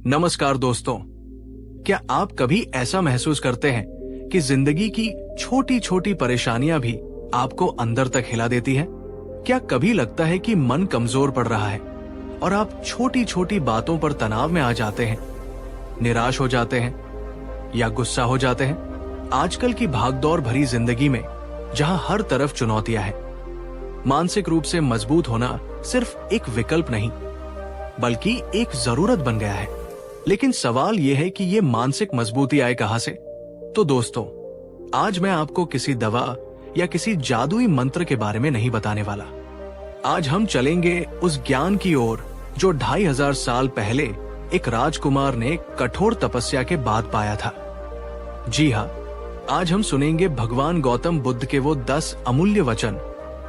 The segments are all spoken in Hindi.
नमस्कार दोस्तों, क्या आप कभी ऐसा महसूस करते हैं कि जिंदगी की छोटी छोटी परेशानियां भी आपको अंदर तक हिला देती हैं? क्या कभी लगता है कि मन कमजोर पड़ रहा है और आप छोटी छोटी बातों पर तनाव में आ जाते हैं, निराश हो जाते हैं या गुस्सा हो जाते हैं? आजकल की भागदौड़ भरी जिंदगी में जहां हर तरफ चुनौतियां हैं, मानसिक रूप से मजबूत होना सिर्फ एक विकल्प नहीं बल्कि एक जरूरत बन गया है। लेकिन सवाल यह है कि ये मानसिक मजबूती आए कहां से? तो दोस्तों, आज मैं आपको किसी दवा या किसी जादुई मंत्र के बारे में नहीं बताने वाला। आज हम चलेंगे उस ज्ञान की ओर जो 2500 साल पहले एक राजकुमार ने कठोर तपस्या के बाद पाया था। जी हाँ, आज हम सुनेंगे भगवान गौतम बुद्ध के वो 10 अमूल्य वचन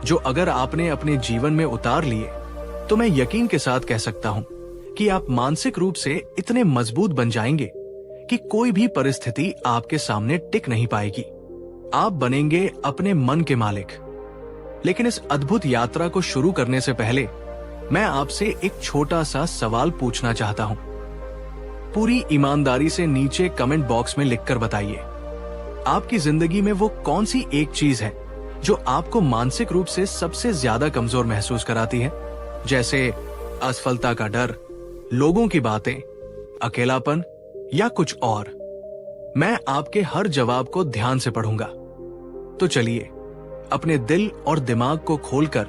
जो अगर आपने अपने जीवन में उतार लिए तो मैं यकीन के साथ कह सकता हूं कि आप मानसिक रूप से इतने मजबूत बन जाएंगे कि कोई भी परिस्थिति आपके सामने टिक नहीं पाएगी। आप बनेंगे अपने मन के मालिक। लेकिन इस अद्भुत यात्रा को शुरू करने से पहले मैं आपसे एक छोटा सा सवाल पूछना चाहता हूं। पूरी ईमानदारी से नीचे कमेंट बॉक्स में लिखकर बताइए, आपकी जिंदगी में वो कौन सी एक चीज है जो आपको मानसिक रूप से सबसे ज्यादा कमजोर महसूस कराती है? जैसे असफलता का डर, लोगों की बातें, अकेलापन या कुछ और। मैं आपके हर जवाब को ध्यान से पढ़ूंगा। तो चलिए अपने दिल और दिमाग को खोलकर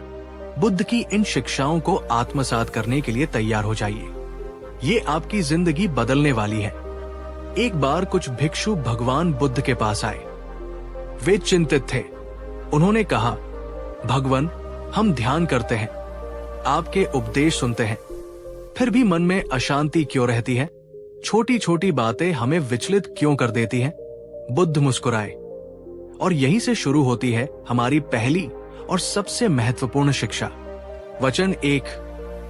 बुद्ध की इन शिक्षाओं को आत्मसात करने के लिए तैयार हो जाइए। ये आपकी जिंदगी बदलने वाली है। एक बार कुछ भिक्षु भगवान बुद्ध के पास आए। वे चिंतित थे। उन्होंने कहा, भगवान, हम ध्यान करते हैं, आपके उपदेश सुनते हैं, फिर भी मन में अशांति क्यों रहती है? छोटी छोटी बातें हमें विचलित क्यों कर देती हैं? बुद्ध मुस्कुराए, और यहीं से शुरू होती है हमारी पहली और सबसे महत्वपूर्ण शिक्षा। वचन 1,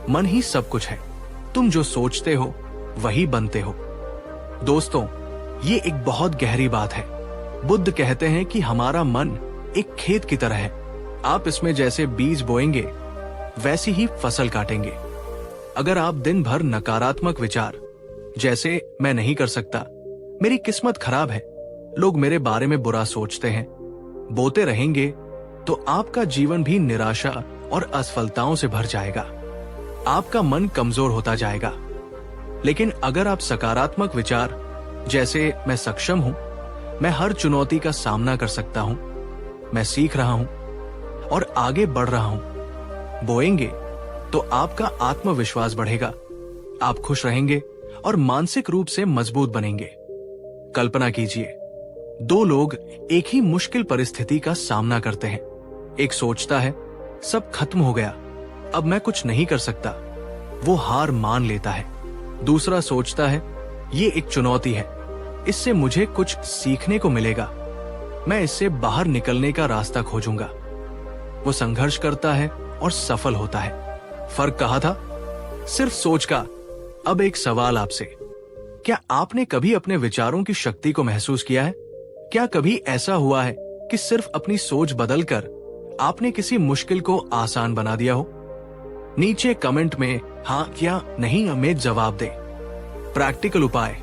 मन ही सब कुछ है। तुम जो सोचते हो वही बनते हो। दोस्तों, ये एक बहुत गहरी बात है। बुद्ध कहते हैं कि हमारा मन एक खेत की तरह है। आप इसमें जैसे बीज बोएंगे वैसी ही फसल काटेंगे। अगर आप दिन भर नकारात्मक विचार, जैसे मैं नहीं कर सकता, मेरी किस्मत खराब है, लोग मेरे बारे में बुरा सोचते हैं, बोते रहेंगे, तो आपका जीवन भी निराशा और असफलताओं से भर जाएगा। आपका मन कमजोर होता जाएगा। लेकिन अगर आप सकारात्मक विचार, जैसे मैं सक्षम हूं, मैं हर चुनौती का सामना कर सकता हूं, मैं सीख रहा हूं और आगे बढ़ रहा हूं, बोएंगे, तो आपका आत्मविश्वास बढ़ेगा। आप खुश रहेंगे और मानसिक रूप से मजबूत बनेंगे। कल्पना कीजिए, 2 लोग एक ही मुश्किल परिस्थिति का सामना करते हैं। एक सोचता है, सब खत्म हो गया, अब मैं कुछ नहीं कर सकता, वो हार मान लेता है। दूसरा सोचता है, ये एक चुनौती है, इससे मुझे कुछ सीखने को मिलेगा, मैं इससे बाहर निकलने का रास्ता खोजूंगा। वो संघर्ष करता है और सफल होता है। फर्क कहाँ था? सिर्फ सोच का। अब एक सवाल आपसे, क्या आपने कभी अपने विचारों की शक्ति को महसूस किया है? क्या कभी ऐसा हुआ है कि सिर्फ अपनी सोच बदलकर आपने किसी मुश्किल को आसान बना दिया हो? नीचे कमेंट में हाँ या नहीं में जवाब दें। प्रैक्टिकल उपाय,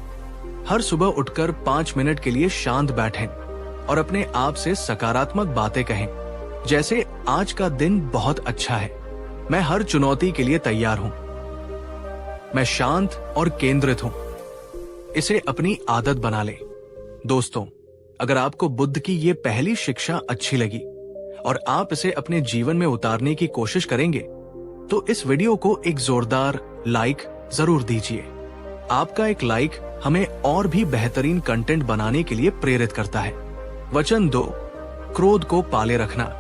हर सुबह उठकर 5 मिनट के लिए शांत बैठें और अपने आप से सकारात्मक बातें कहें, जैसे आज का दिन बहुत अच्छा है, मैं हर चुनौती के लिए तैयार हूं, मैं शांत और केंद्रित हूं। इसे अपनी आदत बना ले। दोस्तों, अगर आपको बुद्ध की ये पहली शिक्षा अच्छी लगी और आप इसे अपने जीवन में उतारने की कोशिश करेंगे, तो इस वीडियो को एक जोरदार लाइक जरूर दीजिए। आपका एक लाइक हमें और भी बेहतरीन कंटेंट बनाने के लिए प्रेरित करता है। वचन 2, क्रोध को पाले रखना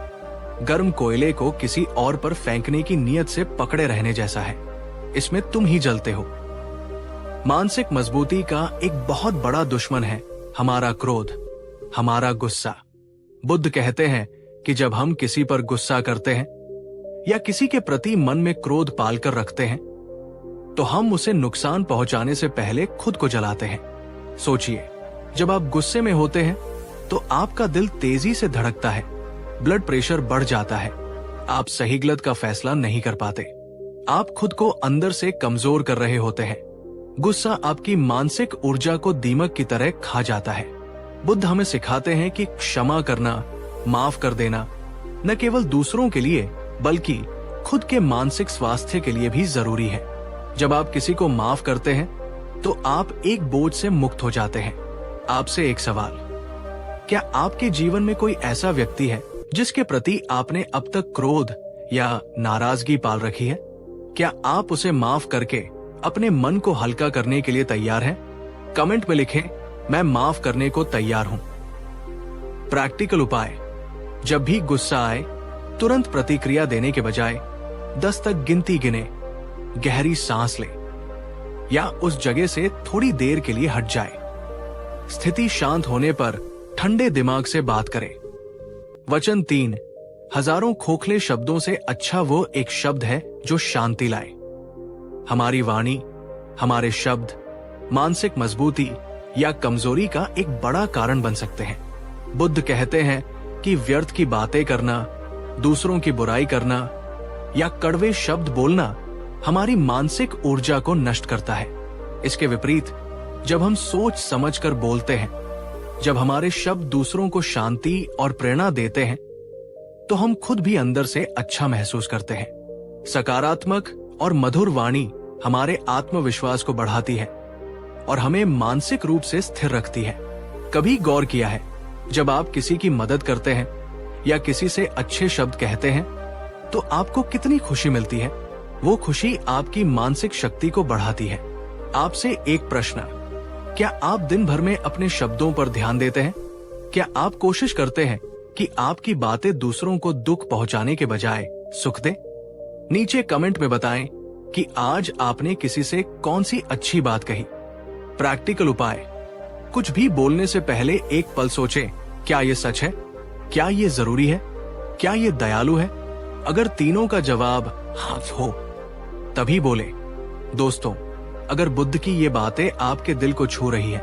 गर्म कोयले को किसी और पर फेंकने की नीयत से पकड़े रहने जैसा है। इसमें तुम ही जलते हो। मानसिक मजबूती का एक बहुत बड़ा दुश्मन है हमारा क्रोध, हमारा गुस्सा। बुद्ध कहते हैं कि जब हम किसी पर गुस्सा करते हैं या किसी के प्रति मन में क्रोध पालकर रखते हैं, तो हम उसे नुकसान पहुंचाने से पहले खुद को जलाते हैं। सोचिए, जब आप गुस्से में होते हैं तो आपका दिल तेजी से धड़कता है, ब्लड प्रेशर बढ़ जाता है, आप सही गलत का फैसला नहीं कर पाते, आप खुद को अंदर से कमजोर कर रहे होते हैं। गुस्सा आपकी मानसिक ऊर्जा को दीमक की तरह खा जाता है। बुद्ध हमें सिखाते हैं कि क्षमा करना, माफ कर देना न केवल दूसरों के लिए बल्कि खुद के मानसिक स्वास्थ्य के लिए भी जरूरी है। जब आप किसी को माफ करते हैं तो आप एक बोझ से मुक्त हो जाते हैं। आपसे एक सवाल, क्या आपके जीवन में कोई ऐसा व्यक्ति है जिसके प्रति आपने अब तक क्रोध या नाराजगी पाल रखी है? क्या आप उसे माफ करके अपने मन को हल्का करने के लिए तैयार हैं? कमेंट में लिखें, मैं माफ करने को तैयार हूं। प्रैक्टिकल उपाय, जब भी गुस्सा आए तुरंत प्रतिक्रिया देने के बजाय 10 तक गिनती गिने, गहरी सांस ले या उस जगह से थोड़ी देर के लिए हट जाए। स्थिति शांत होने पर ठंडे दिमाग से बात करें। वचन 3, हजारों खोखले शब्दों से अच्छा वो एक शब्द है जो शांति लाए। हमारी वाणी, हमारे शब्द मानसिक मजबूती या कमजोरी का एक बड़ा कारण बन सकते हैं। बुद्ध कहते हैं कि व्यर्थ की बातें करना, दूसरों की बुराई करना या कड़वे शब्द बोलना हमारी मानसिक ऊर्जा को नष्ट करता है। इसके विपरीत, जब हम सोच समझकर बोलते हैं, जब हमारे शब्द दूसरों को शांति और प्रेरणा देते हैं, तो हम खुद भी अंदर से अच्छा महसूस करते हैं। सकारात्मक और मधुर वाणी हमारे आत्मविश्वास को बढ़ाती है और हमें मानसिक रूप से स्थिर रखती है। कभी गौर किया है, जब आप किसी की मदद करते हैं या किसी से अच्छे शब्द कहते हैं तो आपको कितनी खुशी मिलती है? वो खुशी आपकी मानसिक शक्ति को बढ़ाती है। आपसे एक प्रश्न, क्या आप दिन भर में अपने शब्दों पर ध्यान देते हैं? क्या आप कोशिश करते हैं कि आपकी बातें दूसरों को दुख पहुंचाने के बजाय सुख दें? नीचे कमेंट में बताएं कि आज आपने किसी से कौन सी अच्छी बात कही। प्रैक्टिकल उपाय, कुछ भी बोलने से पहले एक पल सोचें, क्या ये सच है? क्या ये जरूरी है? क्या ये दयालु है? अगर तीनों का जवाब हाँ हो तभी बोले। दोस्तों, अगर बुद्ध की ये बातें आपके दिल को छू रही है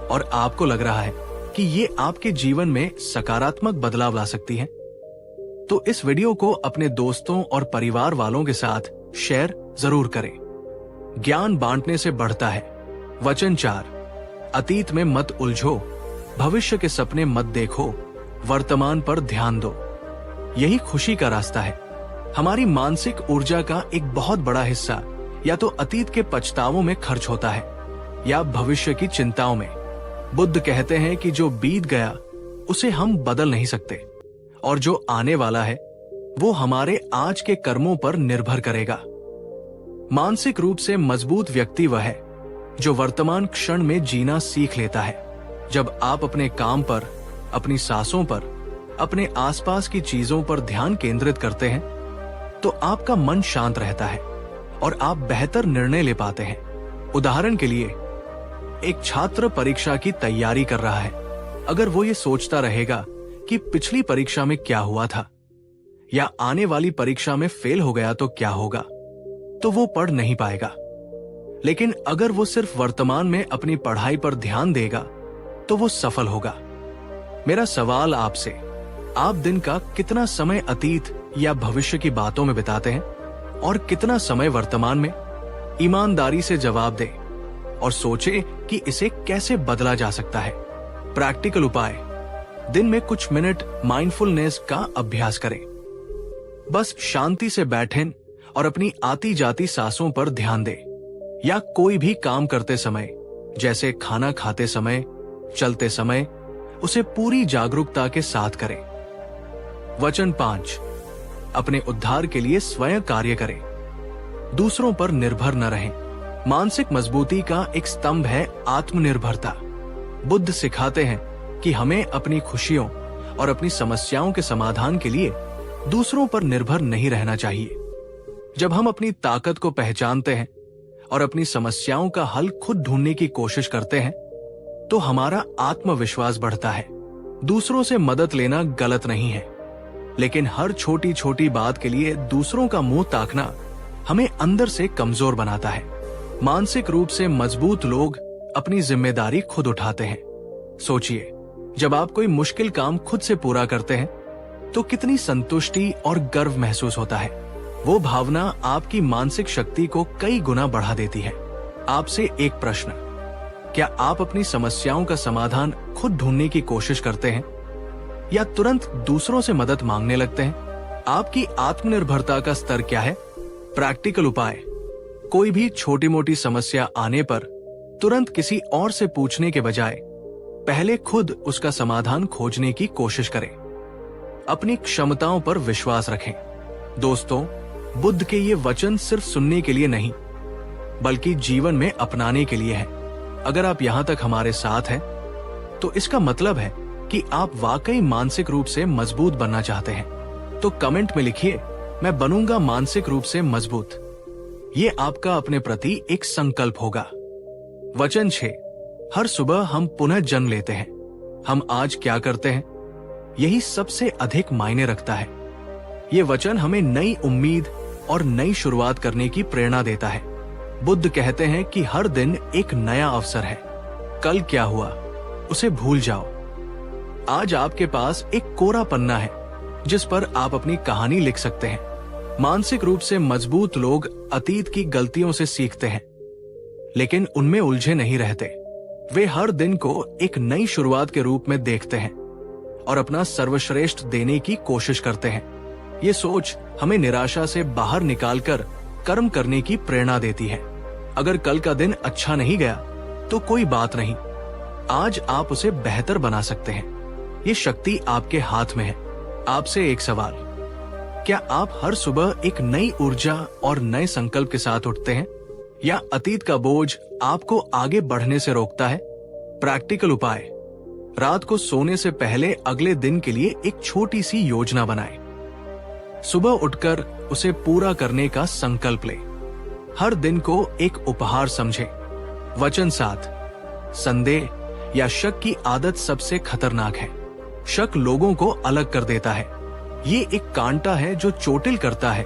और आपको लग रहा है कि ये आपके जीवन में सकारात्मक बदलाव ला सकती है, तो इस वीडियो को अपने दोस्तों और परिवार वालों के साथ शेयर जरूर करें। ज्ञान बांटने से बढ़ता है। वचन 4, अतीत में मत उलझो, भविष्य के सपने मत देखो, वर्तमान पर ध्यान दो। यही खुशी का रास्ता है। हमारी मानसिक ऊर्जा का एक बहुत बड़ा हिस्सा या तो अतीत के पछतावों में खर्च होता है या भविष्य की चिंताओं में। बुद्ध कहते हैं कि जो बीत गया उसे हम बदल नहीं सकते और जो आने वाला है वो हमारे आज के कर्मों पर निर्भर करेगा। मानसिक रूप से मजबूत व्यक्ति वह है जो वर्तमान क्षण में जीना सीख लेता है। जब आप अपने काम पर, अपनी सांसों पर, अपने आसपास की चीजों पर ध्यान केंद्रित करते हैं तो आपका मन शांत रहता है और आप बेहतर निर्णय ले पाते हैं। उदाहरण के लिए, एक छात्र परीक्षा की तैयारी कर रहा है। अगर वो ये सोचता रहेगा कि पिछली परीक्षा में क्या हुआ था या आने वाली परीक्षा में फेल हो गया तो क्या होगा, तो वो पढ़ नहीं पाएगा। लेकिन अगर वो सिर्फ वर्तमान में अपनी पढ़ाई पर ध्यान देगा तो वो सफल होगा। मेरा सवाल आपसे, आप दिन का कितना समय अतीत या भविष्य की बातों में बिताते हैं और कितना समय वर्तमान में? ईमानदारी से जवाब दें और सोचें कि इसे कैसे बदला जा सकता है। प्रैक्टिकल उपाय, दिन में कुछ मिनट माइंडफुलनेस का अभ्यास करें। बस शांति से बैठें और अपनी आती जाती सांसों पर ध्यान दें, या कोई भी काम करते समय जैसे खाना खाते समय, चलते समय, उसे पूरी जागरूकता के साथ करें। वचन 5, अपने उद्धार के लिए स्वयं कार्य करें, दूसरों पर निर्भर न रहें। मानसिक मजबूती का एक स्तंभ है आत्मनिर्भरता। बुद्ध सिखाते हैं कि हमें अपनी खुशियों और अपनी समस्याओं के समाधान के लिए दूसरों पर निर्भर नहीं रहना चाहिए। जब हम अपनी ताकत को पहचानते हैं और अपनी समस्याओं का हल खुद ढूंढने की कोशिश करते हैं तो हमारा आत्मविश्वास बढ़ता है। दूसरों से मदद लेना गलत नहीं है, लेकिन हर छोटी छोटी बात के लिए दूसरों का मुंह ताकना हमें अंदर से कमजोर बनाता है। मानसिक रूप से मजबूत लोग अपनी जिम्मेदारी खुद उठाते हैं। सोचिए, जब आप कोई मुश्किल काम खुद से पूरा करते हैं तो कितनी संतुष्टि और गर्व महसूस होता है। वो भावना आपकी मानसिक शक्ति को कई गुना बढ़ा देती है। आपसे एक प्रश्न, क्या आप अपनी समस्याओं का समाधान खुद ढूंढने की कोशिश करते हैं या तुरंत दूसरों से मदद मांगने लगते हैं? आपकी आत्मनिर्भरता का स्तर क्या है? प्रैक्टिकल उपाय, कोई भी छोटी मोटी समस्या आने पर तुरंत किसी और से पूछने के बजाय पहले खुद उसका समाधान खोजने की कोशिश करें। अपनी क्षमताओं पर विश्वास रखें। दोस्तों, बुद्ध के ये वचन सिर्फ सुनने के लिए नहीं, बल्कि जीवन में अपनाने के लिए है। अगर आप यहाँ तक हमारे साथ हैं, तो इसका मतलब है कि आप वाकई मानसिक रूप से मजबूत बनना चाहते हैं। तो कमेंट में लिखिए, मैं बनूंगा मानसिक रूप से मजबूत। ये आपका अपने प्रति एक संकल्प होगा। वचन 6, हर सुबह हम पुनः जन्म लेते हैं। हम आज क्या करते हैं, यही सबसे अधिक मायने रखता है। ये वचन हमें नई उम्मीद और नई शुरुआत करने की प्रेरणा देता है। बुद्ध कहते हैं कि हर दिन एक नया अवसर है। कल क्या हुआ उसे भूल जाओ। आज आपके पास एक कोरा पन्ना है जिस पर आप अपनी कहानी लिख सकते हैं। मानसिक रूप से मजबूत लोग अतीत की गलतियों से सीखते हैं, लेकिन उनमें उलझे नहीं रहते। वे हर दिन को एक नई शुरुआत के रूप में देखते हैं और अपना सर्वश्रेष्ठ देने की कोशिश करते हैं। ये सोच हमें निराशा से बाहर निकालकर कर्म करने की प्रेरणा देती है। अगर कल का दिन अच्छा नहीं गया तो कोई बात नहीं, आज आप उसे बेहतर बना सकते हैं। ये शक्ति आपके हाथ में है। आपसे एक सवाल, क्या आप हर सुबह एक नई ऊर्जा और नए संकल्प के साथ उठते हैं या अतीत का बोझ आपको आगे बढ़ने से रोकता है? प्रैक्टिकल उपाय, रात को सोने से पहले अगले दिन के लिए एक छोटी सी योजना बनाएं। सुबह उठकर उसे पूरा करने का संकल्प लें। हर दिन को एक उपहार समझें। वचन 7, संदेह या शक की आदत सबसे खतरनाक है। शक लोगों को अलग कर देता है। ये एक कांटा है जो चोटिल करता है,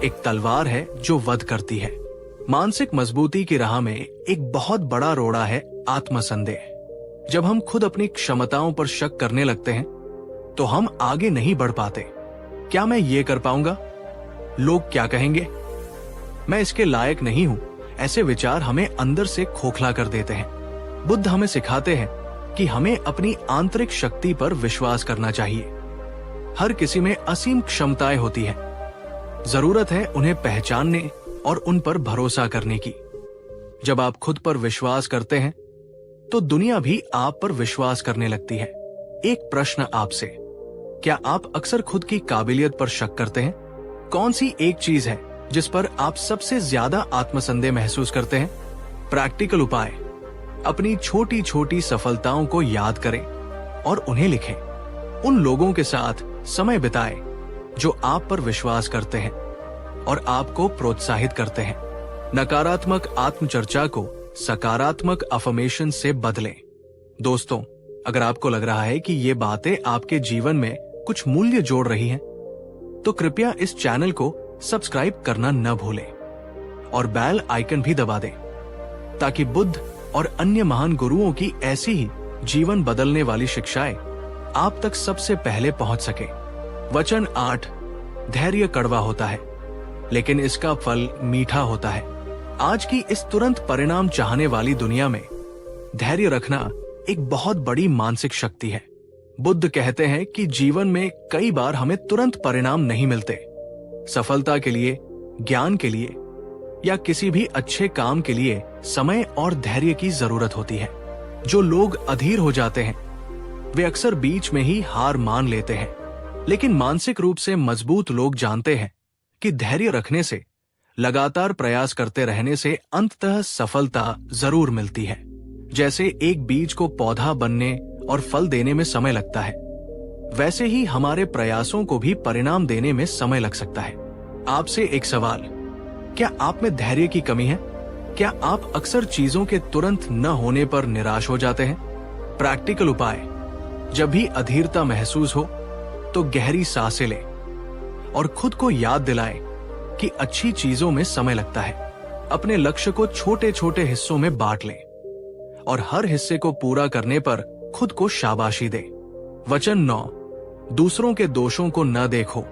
एक तलवार है जो वध करती है। मानसिक मजबूती की राह में एक बहुत बड़ा रोड़ा है आत्मसंदेह। जब हम खुद अपनी क्षमताओं पर शक करने लगते हैं तो हम आगे नहीं बढ़ पाते। क्या मैं ये कर पाऊंगा? लोग क्या कहेंगे? मैं इसके लायक नहीं हूं। ऐसे विचार हमें अंदर से खोखला कर देते हैं। बुद्ध हमें सिखाते हैं कि हमें अपनी आंतरिक शक्ति पर विश्वास करना चाहिए। हर किसी में असीम क्षमताएं होती हैं। जरूरत है उन्हें पहचानने और उन पर भरोसा करने की। जब आप खुद पर विश्वास करते हैं तो दुनिया भी आप पर विश्वास करने लगती है। एक प्रश्न आपसे, क्या आप अक्सर खुद की काबिलियत पर शक करते हैं? कौन सी एक चीज है जिस पर आप सबसे ज्यादा आत्मसंदेह महसूस करते हैं? प्रैक्टिकल उपाय, अपनी छोटी छोटी सफलताओं को याद करें और उन्हें लिखें। उन लोगों के साथ समय बिताएं जो आप पर विश्वास करते हैं और आपको प्रोत्साहित करते हैं। नकारात्मक आत्मचर्चा को सकारात्मक अफर्मेशन से बदलें। दोस्तों, अगर आपको लग रहा है कि ये बातें आपके जीवन में कुछ मूल्य जोड़ रही हैं, तो कृपया इस चैनल को सब्सक्राइब करना न भूलें और बेल आइकन भी दबा दें, ताकि बुद्ध और अन्य महान गुरुओं की ऐसी ही जीवन बदलने वाली शिक्षाएं आप तक सबसे पहले पहुंच सके। वचन 8, धैर्य कड़वा होता है लेकिन इसका फल मीठा होता है। आज की इस तुरंत परिणाम चाहने वाली दुनिया में धैर्य रखना एक बहुत बड़ी मानसिक शक्ति है। बुद्ध कहते हैं कि जीवन में कई बार हमें तुरंत परिणाम नहीं मिलते। सफलता के लिए, ज्ञान के लिए या किसी भी अच्छे काम के लिए समय और धैर्य की जरूरत होती है। जो लोग अधीर हो जाते हैं वे अक्सर बीच में ही हार मान लेते हैं, लेकिन मानसिक रूप से मजबूत लोग जानते हैं कि धैर्य रखने से, लगातार प्रयास करते रहने से अंततः सफलता जरूर मिलती है। जैसे एक बीज को पौधा बनने और फल देने में समय लगता है, वैसे ही हमारे प्रयासों को भी परिणाम देने में समय लग सकता है। आपसे एक सवाल, क्या आप में धैर्य की कमी है? क्या आप अक्सर चीजों के तुरंत न होने पर निराश हो जाते हैं? प्रैक्टिकल उपाय, जब भी अधीरता महसूस हो तो गहरी सांसें लें और खुद को याद दिलाएं कि अच्छी चीजों में समय लगता है। अपने लक्ष्य को छोटे छोटे हिस्सों में बांट लें और हर हिस्से को पूरा करने पर खुद को शाबाशी दें। वचन 9, दूसरों के दोषों को न देखो,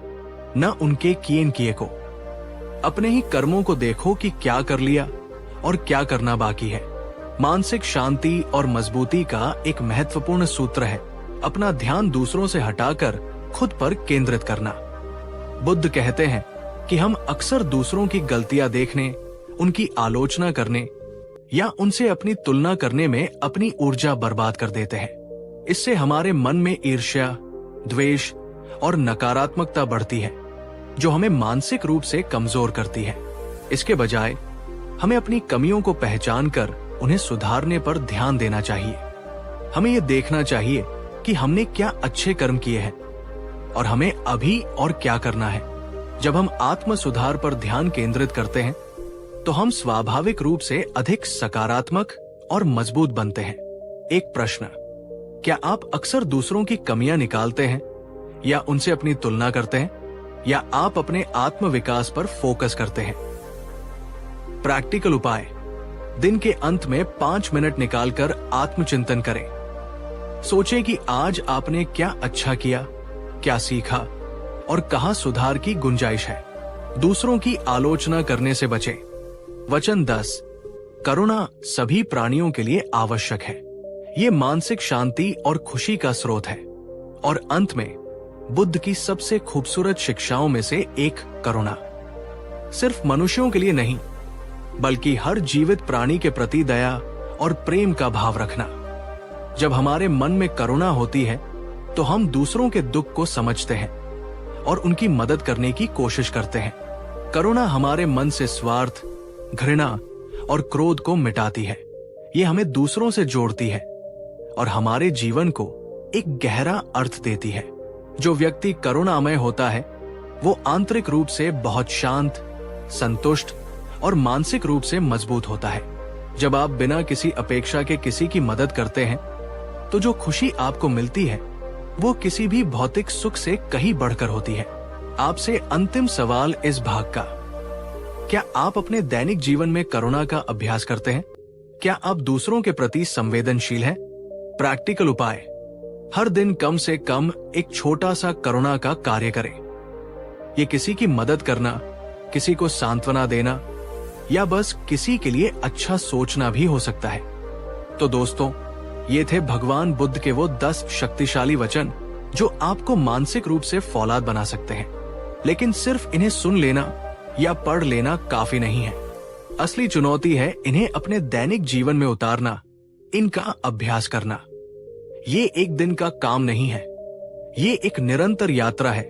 न उनके किए को। अपने ही कर्मों को देखो कि क्या कर लिया और क्या करना बाकी है। मानसिक शांति और मजबूती का एक महत्वपूर्ण सूत्र है अपना ध्यान दूसरों से हटाकर खुद पर केंद्रित करना। बुद्ध कहते हैं कि हम अक्सर दूसरों की गलतियां देखने, उनकी आलोचना करने या उनसे अपनी तुलना करने में अपनी ऊर्जा बर्बाद कर देते हैं। इससे हमारे मन में ईर्ष्या, द्वेष और नकारात्मकता बढ़ती है, जो हमें मानसिक रूप से कमजोर करती है। इसके बजाय हमें अपनी कमियों को पहचान कर उन्हें सुधारने पर ध्यान देना चाहिए। हमें यह देखना चाहिए कि हमने क्या अच्छे कर्म किए हैं और हमें अभी और क्या करना है। जब हम आत्म सुधार पर ध्यान केंद्रित करते हैं तो हम स्वाभाविक रूप से अधिक सकारात्मक और मजबूत बनते हैं। एक प्रश्न, क्या आप अक्सर दूसरों की कमियां निकालते हैं या उनसे अपनी तुलना करते हैं, या आप अपने आत्म विकास पर फोकस करते हैं? प्रैक्टिकल उपाय, दिन के अंत में 5 मिनट निकालकर आत्मचिंतन करें। सोचें कि आज आपने क्या अच्छा किया, क्या सीखा और कहां सुधार की गुंजाइश है। दूसरों की आलोचना करने से बचें। वचन 10, करुणा सभी प्राणियों के लिए आवश्यक है। ये मानसिक शांति और खुशी का स्रोत है। और अंत में बुद्ध की सबसे खूबसूरत शिक्षाओं में से एक, करुणा। सिर्फ मनुष्यों के लिए नहीं, बल्कि हर जीवित प्राणी के प्रति दया और प्रेम का भाव रखना। जब हमारे मन में करुणा होती है तो हम दूसरों के दुख को समझते हैं और उनकी मदद करने की कोशिश करते हैं। करुणा हमारे मन से स्वार्थ, घृणा और क्रोध को मिटाती है। ये हमें दूसरों से जोड़ती है और हमारे जीवन को एक गहरा अर्थ देती है। जो व्यक्ति करुणामय होता है वो आंतरिक रूप से बहुत शांत, संतुष्ट और मानसिक रूप से मजबूत होता है। जब आप बिना किसी अपेक्षा के किसी की मदद करते हैं तो जो खुशी आपको मिलती है वो किसी भी भौतिक सुख से कहीं बढ़कर होती है। आपसे अंतिम सवाल इस भाग का, क्या आप अपने दैनिक जीवन में करुणा का अभ्यास करते हैं? क्या आप दूसरों के प्रति संवेदनशील हैं? प्रैक्टिकल उपाय, हर दिन कम से कम एक छोटा सा करुणा का कार्य करें। ये किसी की मदद करना, किसी को सांत्वना देना या बस किसी के लिए अच्छा सोचना भी हो सकता है। तो दोस्तों, ये थे भगवान बुद्ध के वो 10 शक्तिशाली वचन जो आपको मानसिक रूप से फौलाद बना सकते हैं। लेकिन सिर्फ इन्हें सुन लेना या पढ़ लेना काफी नहीं है। असली चुनौती है इन्हें अपने दैनिक जीवन में उतारना, इनका अभ्यास करना। ये एक दिन का काम नहीं है, ये एक निरंतर यात्रा है,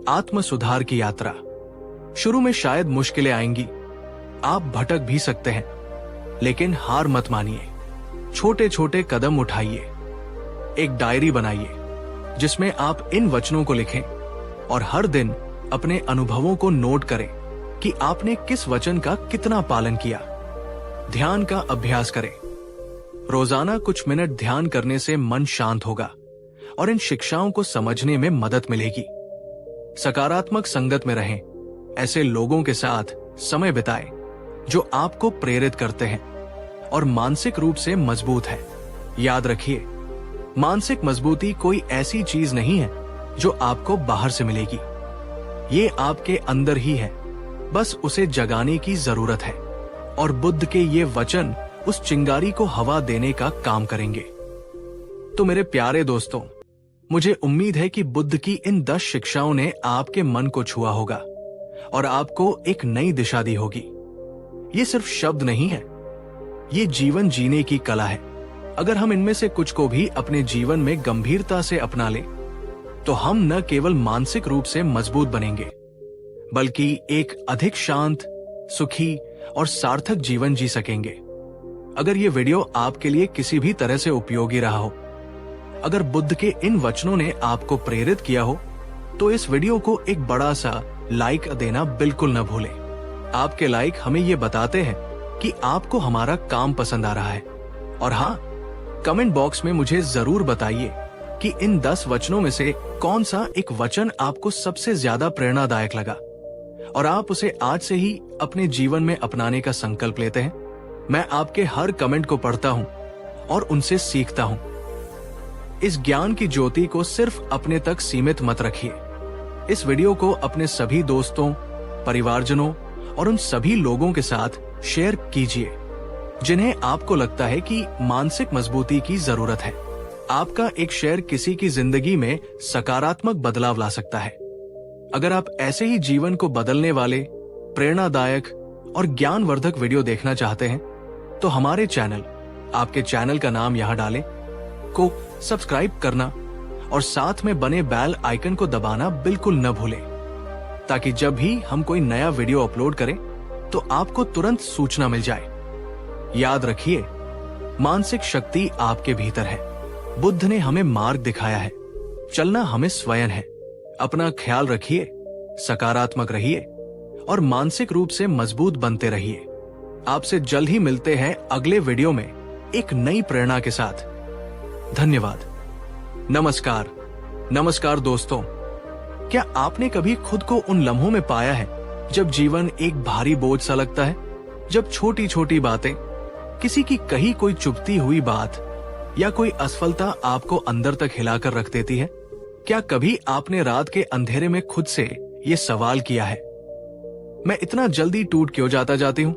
आत्म सुधार की यात्रा। शुरू में शायद मुश्किलें आएंगी, आप भटक भी सकते हैं, लेकिन हार मत मानिए। छोटे छोटे कदम उठाइए। एक डायरी बनाइए जिसमें आप इन वचनों को लिखें और हर दिन अपने अनुभवों को नोट करें कि आपने किस वचन का कितना पालन किया। ध्यान का अभ्यास करें। रोजाना कुछ मिनट ध्यान करने से मन शांत होगा और इन शिक्षाओं को समझने में मदद मिलेगी। सकारात्मक संगत में रहें, ऐसे लोगों के साथ समय बिताएं जो आपको प्रेरित करते हैं और मानसिक रूप से मजबूत है। याद रखिए, मानसिक मजबूती कोई ऐसी चीज नहीं है जो आपको बाहर से मिलेगी। ये आपके अंदर ही है, बस उसे जगाने की जरूरत है। और बुद्ध के ये वचन उस चिंगारी को हवा देने का काम करेंगे। तो मेरे प्यारे दोस्तों, मुझे उम्मीद है कि बुद्ध की इन 10 शिक्षाओं ने आपके मन को छुआ होगा और आपको एक नई दिशा दी होगी। ये सिर्फ शब्द नहीं है, ये जीवन जीने की कला है। अगर हम इनमें से कुछ को भी अपने जीवन में गंभीरता से अपना लें तो हम न केवल मानसिक रूप से मजबूत बनेंगे, बल्कि एक अधिक शांत, सुखी और सार्थक जीवन जी सकेंगे। अगर ये वीडियो आपके लिए किसी भी तरह से उपयोगी रहा हो, अगर बुद्ध के इन वचनों ने आपको प्रेरित किया हो, तो इस वीडियो को एक बड़ा सा लाइक देना बिल्कुल न भूलें। आपके लाइक हमें ये बताते हैं कि आपको हमारा काम पसंद आ रहा है। और हाँ, कमेंट बॉक्स में मुझे जरूर बताइए कि इन 10 वचनों में से कौन सा एक वचन आपको सबसे ज्यादा प्रेरणादायक लगा और आप उसे आज से ही अपने जीवन में अपनाने का संकल्प लेते हैं। मैं आपके हर कमेंट को पढ़ता हूं और उनसे सीखता हूं। इस ज्ञान की ज्योति को सिर्फ अपने तक सीमित मत रखिए। इस वीडियो को अपने सभी दोस्तों, परिवारजनों और उन सभी लोगों के साथ शेयर कीजिए जिन्हें आपको लगता है कि मानसिक मजबूती की जरूरत है। आपका एक शेयर किसी की जिंदगी में सकारात्मक बदलाव ला सकता है। अगर आप ऐसे ही जीवन को बदलने वाले, प्रेरणादायक और ज्ञानवर्धक वीडियो देखना चाहते हैं तो हमारे चैनल, आपके चैनल का नाम यहां डालें, को सब्सक्राइब करना और साथ में बने बेल आइकन को दबाना बिल्कुल न भूलें, ताकि जब भी हम कोई नया वीडियो अपलोड करें तो आपको तुरंत सूचना मिल जाए। याद रखिए, मानसिक शक्ति आपके भीतर है। बुद्ध ने हमें मार्ग दिखाया है, चलना हमें स्वयं है। अपना ख्याल रखिए, सकारात्मक रहिए और मानसिक रूप से मजबूत बनते रहिए। आपसे जल्द ही मिलते हैं अगले वीडियो में एक नई प्रेरणा के साथ। धन्यवाद। नमस्कार। नमस्कार दोस्तों, क्या आपने कभी खुद को उन लम्हों में पाया है जब जीवन एक भारी बोझ सा लगता है, जब छोटी छोटी बातें, किसी की कही कोई चुभती हुई बात या कोई असफलता आपको अंदर तक हिलाकर रख देती है? क्या कभी आपने रात के अंधेरे में खुद से ये सवाल किया है, मैं इतना जल्दी टूट क्यों जाती हूं?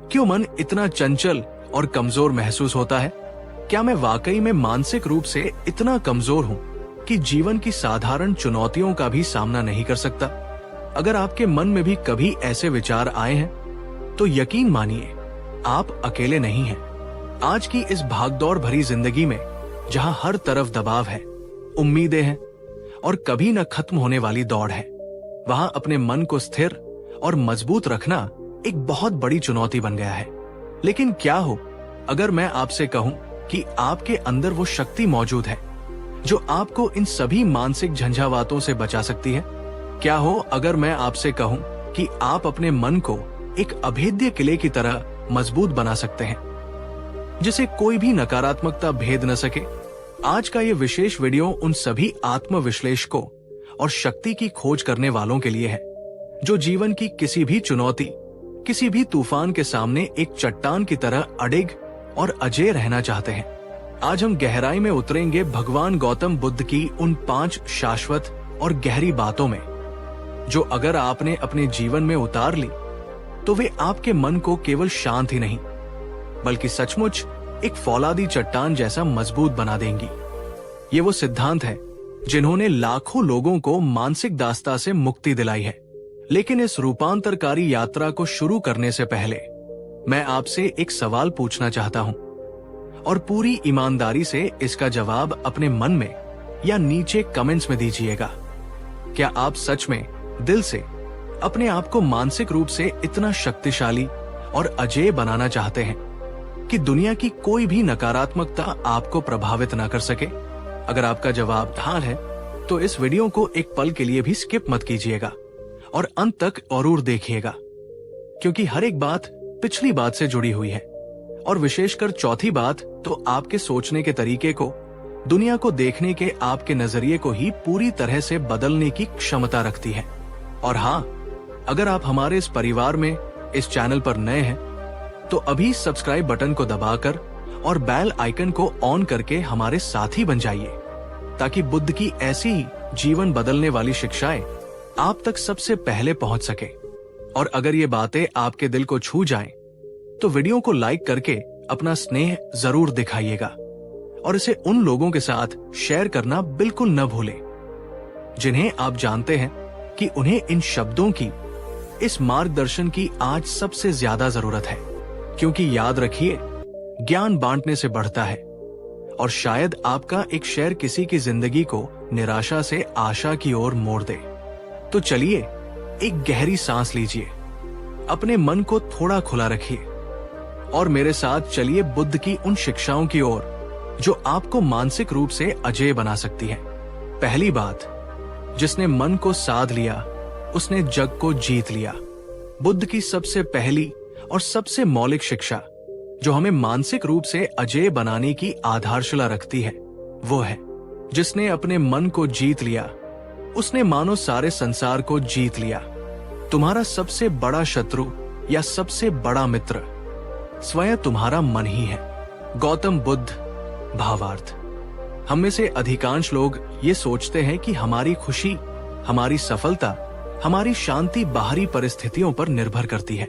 क्यों मन इतना चंचल और कमजोर महसूस होता है? क्या मैं वाकई में मानसिक रूप से इतना कमजोर हूं कि जीवन की साधारण चुनौतियों का भी सामना नहीं कर सकता? अगर आपके मन में भी कभी ऐसे विचार आए हैं तो यकीन मानिए, आप अकेले नहीं हैं। आज की इस भागदौड़ भरी जिंदगी में जहां हर तरफ दबाव है, उम्मीदें हैं और कभी न खत्म होने वाली दौड़ है, वहां अपने मन को स्थिर और मजबूत रखना एक बहुत बड़ी चुनौती बन गया है। लेकिन क्या हो अगर मैं आपसे कहूं कि आपके अंदर वो शक्ति मौजूद है जो आपको इन सभी मानसिक झंझावातों से बचा सकती है? क्या हो अगर मैं आपसे कहूं कि आप अपने मन को एक अभेद्य किले की तरह मजबूत बना सकते हैं, जिसे कोई भी नकारात्मकता भेद न सके? आज का ये विशेष वीडियो उन सभी आत्मविश्लेषकों और शक्ति की खोज करने वालों के लिए है जो जीवन की किसी भी चुनौती, किसी भी तूफान के सामने एक चट्टान की तरह अडिग और अजेय रहना चाहते हैं। आज हम गहराई में उतरेंगे भगवान गौतम बुद्ध की उन 5 शाश्वत और गहरी बातों में, जो अगर आपने अपने जीवन में उतार ली तो वे आपके मन को केवल शांत ही नहीं बल्कि सचमुच एक फौलादी चट्टान जैसा मजबूत बना देंगी। ये वो सिद्धांत है जिन्होंने लाखों लोगों को मानसिक दास्ता से मुक्ति दिलाई है। लेकिन इस रूपांतरकारी यात्रा को शुरू करने से पहले मैं आपसे एक सवाल पूछना चाहता हूं और पूरी ईमानदारी से इसका जवाब अपने मन में या नीचे कमेंट्स में दीजिएगा। क्या आप सच में दिल से अपने आप को मानसिक रूप से इतना शक्तिशाली और अजेय बनाना चाहते हैं कि दुनिया की कोई भी नकारात्मकता आपको प्रभावित न कर सके? अगर आपका जवाब हाँ है तो इस वीडियो को एक पल के लिए भी स्किप मत कीजिएगा और अंत तक जरूर देखिएगा, क्योंकि हर एक बात पिछली बात से जुड़ी हुई है और विशेषकर चौथी बात तो आपके सोचने के तरीके को, दुनिया को देखने के आपके नजरिए को ही पूरी तरह से बदलने की क्षमता रखती है। और हाँ, अगर आप हमारे इस परिवार में, इस चैनल पर नए हैं तो अभी सब्सक्राइब बटन को दबाकर और बेल आइकन को ऑन करके हमारे साथी बन जाइए, ताकि बुद्ध की ऐसी जीवन बदलने वाली शिक्षाएं आप तक सबसे पहले पहुंच सके। और अगर ये बातें आपके दिल को छू जाएं, तो वीडियो को लाइक करके अपना स्नेह जरूर दिखाइएगा और इसे उन लोगों के साथ शेयर करना बिल्कुल न भूलें जिन्हें आप जानते हैं कि उन्हें इन शब्दों की, इस मार्गदर्शन की आज सबसे ज्यादा जरूरत है। क्योंकि याद रखिए, ज्ञान बांटने से बढ़ता है और शायद आपका एक शेयर किसी की जिंदगी को निराशा से आशा की ओर मोड़ दे। तो चलिए एक गहरी सांस लीजिए, अपने मन को थोड़ा खुला रखिए और मेरे साथ चलिए बुद्ध की उन शिक्षाओं की ओर जो आपको मानसिक रूप से अजेय बना सकती है। पहली बात, जिसने मन को साध लिया उसने जग को जीत लिया। बुद्ध की सबसे पहली और सबसे मौलिक शिक्षा जो हमें मानसिक रूप से अजेय बनाने की आधारशिला रखती है, वो है जिसने अपने मन को जीत लिया उसने मानो सारे संसार को जीत लिया। तुम्हारा सबसे बड़ा शत्रु या सबसे बड़ा मित्र स्वयं तुम्हारा मन ही है। गौतम बुद्ध। भावार्थ, हम में से अधिकांश लोग ये सोचते हैं कि हमारी खुशी, हमारी सफलता, हमारी शांति बाहरी परिस्थितियों पर निर्भर करती है।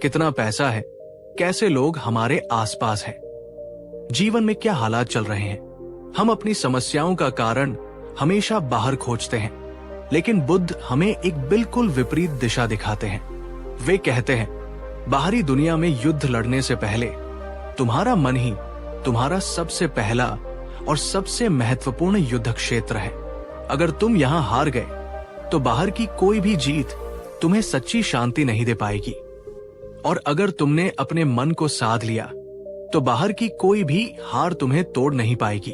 कितना पैसा है, कैसे लोग हमारे आसपास हैं, जीवन में क्या हालात चल रहे हैं। हम अपनी समस्याओं का कारण हमेशा बाहर खोजते हैं, लेकिन बुद्ध हमें एक बिल्कुल विपरीत दिशा दिखाते हैं। वे कहते हैं, बाहरी दुनिया में युद्ध लड़ने से पहले तुम्हारा मन ही तुम्हारा सबसे पहला और सबसे महत्वपूर्ण युद्ध क्षेत्र है। अगर तुम यहां हार गए तो बाहर की कोई भी जीत तुम्हें सच्ची शांति नहीं दे पाएगी, और अगर तुमने अपने मन को साध लिया तो बाहर की कोई भी हार तुम्हें तोड़ नहीं पाएगी।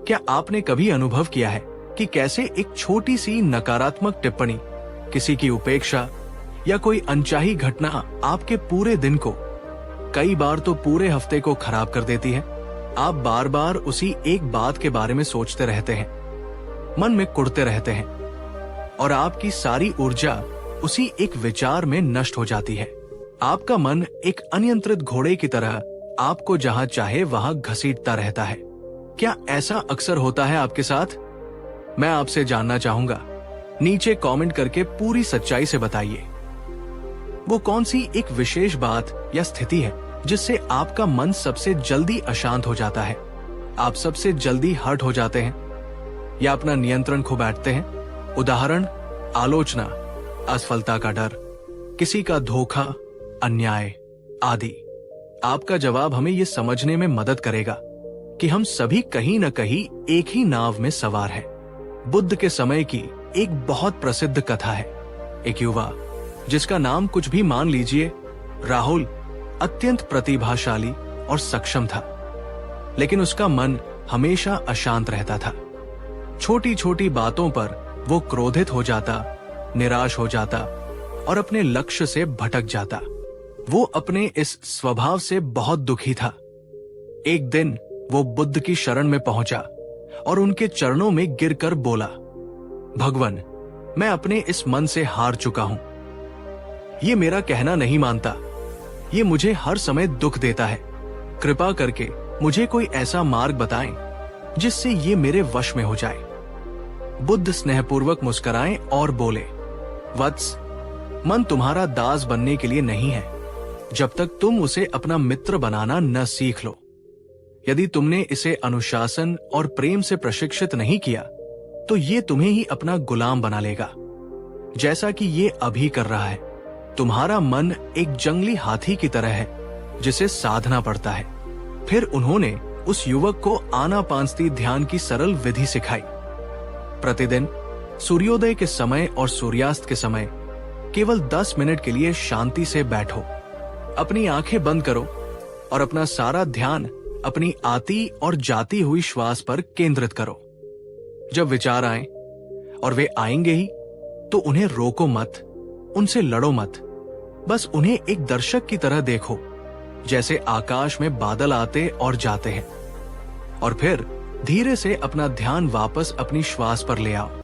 क्या आपने कभी अनुभव किया है कि कैसे एक छोटी सी नकारात्मक टिप्पणी, किसी की उपेक्षा या कोई अनचाही घटना आपके पूरे दिन को, कई बार तो पूरे हफ्ते को खराब कर देती है। आप बार बार उसी एक बात के बारे में सोचते रहते हैं, मन में कुढ़ते रहते हैं, और आपकी सारी ऊर्जा उसी एक विचार में नष्ट हो जाती है। आपका मन एक अनियंत्रित घोड़े की तरह आपको जहां चाहे वहां घसीटता रहता है। क्या ऐसा अक्सर होता है आपके साथ? मैं आपसे जानना चाहूंगा। नीचे कमेंट करके पूरी सच्चाई से बताइए। वो कौन सी एक विशेष बात या स्थिति है जिससे आपका मन सबसे जल्दी अशांत हो जाता है, आप सबसे जल्दी हर्ट हो जाते हैं या अपना नियंत्रण खो बैठते हैं? उदाहरण, आलोचना, असफलता का डर, किसी का धोखा, अन्याय आदि। आपका जवाब हमें यह समझने में मदद करेगा कि हम सभी कहीं न कहीं एक ही नाव में सवार हैं। बुद्ध के समय की एक बहुत प्रसिद्ध कथा है। एक युवा, जिसका नाम कुछ भी मान लीजिए, राहुल, अत्यंत प्रतिभाशाली और सक्षम था, लेकिन उसका मन हमेशा अशांत रहता था। छोटी छोटी बातों पर वो क्रोधित हो जाता, निराश हो जाता और अपने लक्ष्य से भटक जाता। वो अपने इस स्वभाव से बहुत दुखी था। एक दिन वो बुद्ध की शरण में पहुंचा और उनके चरणों में गिरकर बोला, भगवान, मैं अपने इस मन से हार चुका हूं। ये मेरा कहना नहीं मानता, ये मुझे हर समय दुख देता है। कृपा करके मुझे कोई ऐसा मार्ग बताएं जिससे ये मेरे वश में हो जाए। बुद्ध स्नेहपूर्वक मुस्कुराए और बोले, वत्स, मन तुम्हारा दास बनने के लिए नहीं है जब तक तुम उसे अपना मित्र बनाना न सीख लो। यदि तुमने इसे अनुशासन और प्रेम से प्रशिक्षित नहीं किया तो ये तुम्हें ही अपना गुलाम बना लेगा, जैसा कि ये अभी कर रहा है। तुम्हारा मन एक जंगली हाथी की तरह है जिसे साधना पड़ता है। फिर उन्होंने उस युवक को आनापानसती ध्यान की सरल विधि सिखाई। प्रतिदिन सूर्योदय के समय और सूर्यास्त के समय केवल 10 मिनट के लिए शांति से बैठो, अपनी आंखें बंद करो और अपना सारा ध्यान अपनी आती और जाती हुई श्वास पर केंद्रित करो। जब विचार आए, और वे आएंगे ही, तो उन्हें रोको मत, उनसे लड़ो मत, बस उन्हें एक दर्शक की तरह देखो, जैसे आकाश में बादल आते और जाते हैं। और फिर धीरे से अपना ध्यान वापस अपनी श्वास पर ले आओ।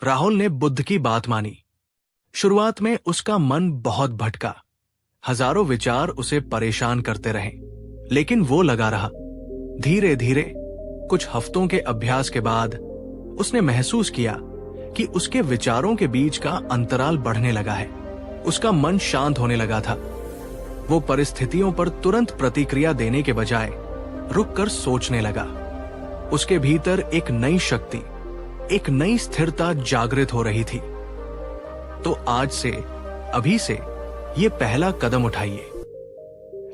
राहुल ने बुद्ध की बात मानी। शुरुआत में उसका मन बहुत भटका, हजारों विचार उसे परेशान करते रहे, लेकिन वो लगा रहा। धीरे धीरे कुछ हफ्तों के अभ्यास के बाद उसने महसूस किया कि उसके विचारों के बीच का अंतराल बढ़ने लगा है। उसका मन शांत होने लगा था। वो परिस्थितियों पर तुरंत प्रतिक्रिया देने के बजाय रुककर सोचने लगा। उसके भीतर एक नई शक्ति, एक नई स्थिरता जागृत हो रही थी। तो आज से, अभी से ये पहला कदम उठाइए।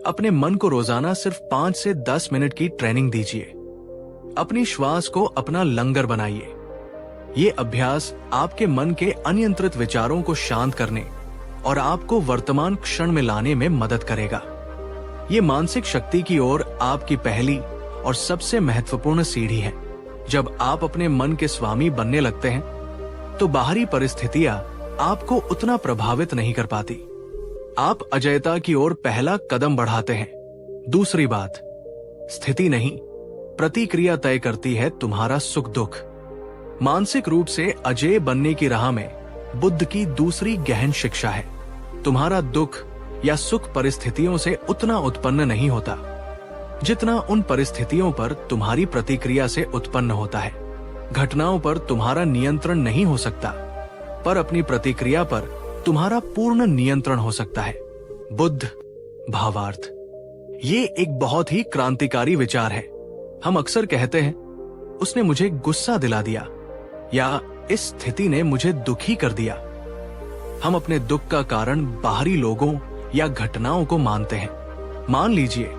अपने मन को रोजाना सिर्फ 5 से 10 मिनट की ट्रेनिंग दीजिए। अपनी श्वास को अपना लंगर बनाइए। ये अभ्यास आपके मन के अनियंत्रित विचारों को शांत करने और आपको वर्तमान क्षण में लाने में मदद करेगा। ये मानसिक शक्ति की ओर आपकी पहली और सबसे महत्वपूर्ण सीढ़ी है। जब आप अपने मन के स्वामी बनने लगते हैं तो बाहरी परिस्थितियां आपको उतना प्रभावित नहीं कर पाती। आप अजयता की ओर पहला कदम बढ़ाते हैं। दूसरी बात, स्थिति नहीं, प्रतिक्रिया तय करती है तुम्हारा सुख दुख। मानसिक रूप से अजेय बनने की राह में बुद्ध की दूसरी गहन शिक्षा है। तुम्हारा दुख या सुख परिस्थितियों से उतना उत्पन्न नहीं होता जितना उन परिस्थितियों पर तुम्हारी प्रतिक्रिया से उत्पन्न होता है। घटनाओं पर तुम्हारा नियंत्रण नहीं हो सकता, पर अपनी प्रतिक्रिया पर तुम्हारा पूर्ण नियंत्रण हो सकता है। बुद्ध भावार्थ। ये एक बहुत ही क्रांतिकारी विचार है। हम अक्सर कहते हैं, उसने मुझे गुस्सा दिला दिया, या इस स्थिति ने मुझे दुखी कर दिया। हम अपने दुख का कारण बाहरी लोगों या घटनाओं को मानते हैं। मान लीजिए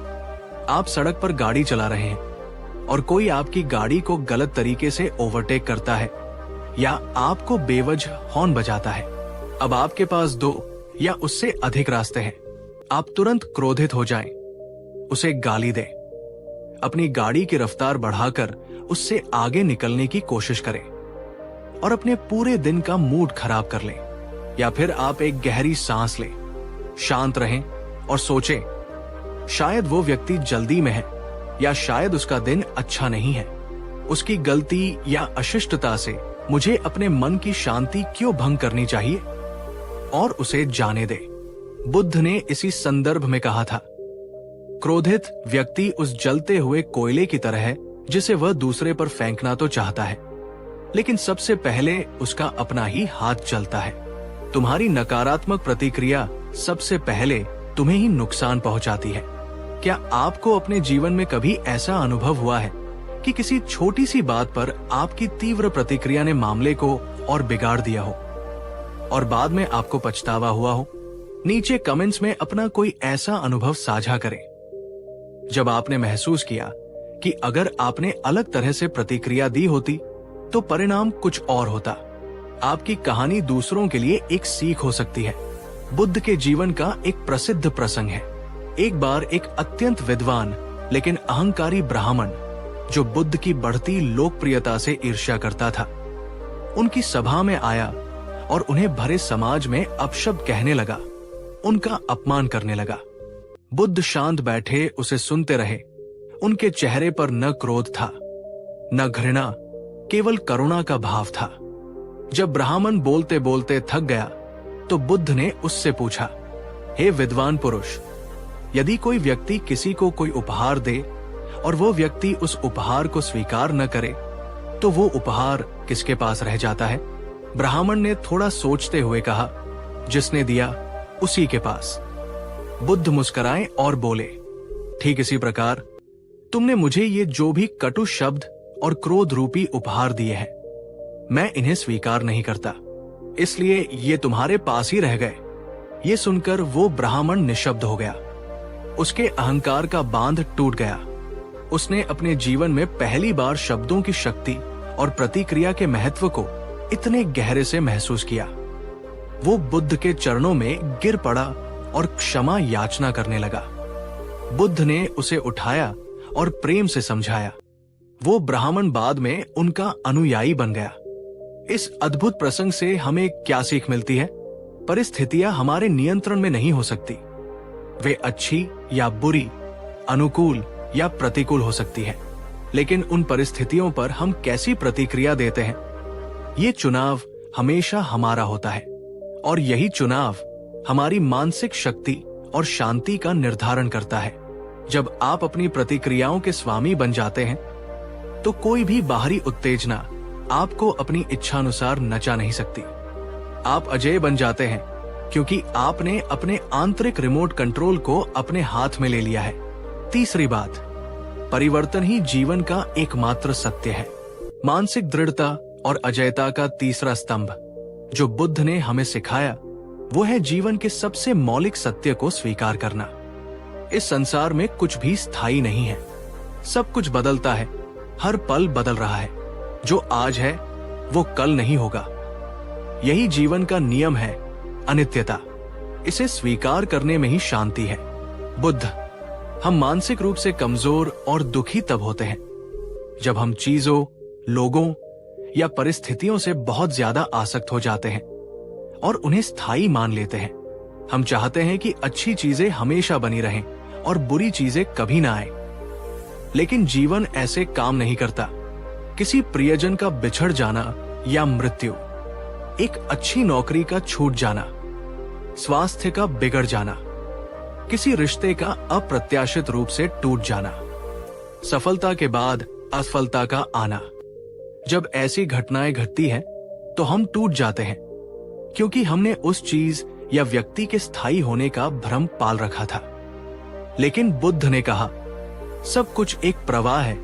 आप सड़क पर गाड़ी चला रहे हैं और कोई आपकी गाड़ी को गलत तरीके से ओवरटेक करता है या आपको बेवजह हॉर्न बजाता है। अब आपके पास 2 या उससे अधिक रास्ते हैं। आप तुरंत क्रोधित हो जाएं, उसे गाली दें, अपनी गाड़ी की रफ्तार बढ़ाकर उससे आगे निकलने की कोशिश करें और अपने पूरे दिन का मूड खराब कर लें। या फिर आप एक गहरी सांस लें, शांत रहें और सोचें, शायद वो व्यक्ति जल्दी में है या शायद उसका दिन अच्छा नहीं है। उसकी गलती या अशिष्टता से मुझे अपने मन की शांति क्यों भंग करनी चाहिए, और उसे जाने दे। बुद्ध ने इसी संदर्भ में कहा था, क्रोधित व्यक्ति उस जलते हुए कोयले की तरह है जिसे वह दूसरे पर फेंकना तो चाहता है, लेकिन सबसे पहले उसका अपना ही हाथ जलता है। तुम्हारी नकारात्मक प्रतिक्रिया सबसे पहले तुम्हें ही नुकसान पहुंचाती है। क्या आपको अपने जीवन में कभी ऐसा अनुभव हुआ है कि किसी छोटी सी बात पर आपकी तीव्र प्रतिक्रिया ने मामले को और बिगाड़ दिया हो और बाद में आपको पछतावा हुआ हो? नीचे कमेंट्स में अपना कोई ऐसा अनुभव साझा करें जब आपने महसूस किया कि अगर आपने अलग तरह से प्रतिक्रिया दी होती तो परिणाम कुछ और होता। आपकी कहानी दूसरों के लिए एक सीख हो सकती है। बुद्ध के जीवन का एक प्रसिद्ध प्रसंग है। एक बार एक अत्यंत विद्वान लेकिन अहंकारी ब्राह्मण, जो बुद्ध की बढ़ती लोकप्रियता से ईर्ष्या करता था, उनकी सभा में आया और उन्हें भरे समाज में अपशब्द कहने लगा, उनका अपमान करने लगा। बुद्ध शांत बैठे उसे सुनते रहे। उनके चेहरे पर न क्रोध था, न घृणा, केवल करुणा का भाव था। जब ब्राह्मण बोलते बोलते थक गया तो बुद्ध ने उससे पूछा, हे विद्वान पुरुष, यदि कोई व्यक्ति किसी को कोई उपहार दे और वो व्यक्ति उस उपहार को स्वीकार न करे तो वो उपहार किसके पास रह जाता है? ब्राह्मण ने थोड़ा सोचते हुए कहा, जिसने दिया उसी के पास। बुद्ध मुस्कुराए और बोले, ठीक इसी प्रकार तुमने मुझे ये जो भी कटु शब्द और क्रोध रूपी उपहार दिए हैं, मैं इन्हें स्वीकार नहीं करता, इसलिए ये तुम्हारे पास ही रह गए। ये सुनकर वो ब्राह्मण निशब्द हो गया। उसके अहंकार का बांध टूट गया। उसने अपने जीवन में पहली बार शब्दों की शक्ति और प्रतिक्रिया के महत्व को इतने गहरे से महसूस किया। वो बुद्ध के चरणों में गिर पड़ा और क्षमा याचना करने लगा। बुद्ध ने उसे उठाया और प्रेम से समझाया। वो ब्राह्मण बाद में उनका अनुयायी बन गया। इस अद्भुत प्रसंग से हमें क्या सीख मिलती है? परिस्थितियां हमारे नियंत्रण में नहीं हो सकती। वे अच्छी या बुरी, अनुकूल या प्रतिकूल हो सकती है, लेकिन उन परिस्थितियों पर हम कैसी प्रतिक्रिया देते हैं, ये चुनाव हमेशा हमारा होता है। और यही चुनाव हमारी मानसिक शक्ति और शांति का निर्धारण करता है। जब आप अपनी प्रतिक्रियाओं के स्वामी बन जाते हैं तो कोई भी बाहरी उत्तेजना आपको अपनी इच्छानुसार नचा नहीं सकती। आप अजेय बन जाते हैं क्योंकि आपने अपने आंतरिक रिमोट कंट्रोल को अपने हाथ में ले लिया है। तीसरी बात, परिवर्तन ही जीवन का एकमात्र सत्य है। मानसिक दृढ़ता और अजेयता का तीसरा स्तंभ जो बुद्ध ने हमें सिखाया वो है जीवन के सबसे मौलिक सत्य को स्वीकार करना। इस संसार में कुछ भी स्थायी नहीं है, सब कुछ बदलता है, हर पल बदल रहा है। जो आज है वो कल नहीं होगा। यही जीवन का नियम है, अनित्यता। इसे स्वीकार करने में ही शांति है। बुद्ध, हम मानसिक रूप से कमजोर और दुखी तब होते हैं जब हम चीजों, लोगों या परिस्थितियों से बहुत ज्यादा आसक्त हो जाते हैं और उन्हें स्थायी मान लेते हैं। हम चाहते हैं कि अच्छी चीजें हमेशा बनी रहें और बुरी चीजें कभी ना आए, लेकिन जीवन ऐसे काम नहीं करता। किसी प्रियजन का बिछड़ जाना या मृत्यु, एक अच्छी नौकरी का छूट जाना, स्वास्थ्य का बिगड़ जाना, किसी रिश्ते का अप्रत्याशित रूप से टूट जाना, सफलता के बाद असफलता का आना, जब ऐसी घटनाएं घटती हैं तो हम टूट जाते हैं क्योंकि हमने उस चीज या व्यक्ति के स्थायी होने का भ्रम पाल रखा था। लेकिन बुद्ध ने कहा, सब कुछ एक प्रवाह है,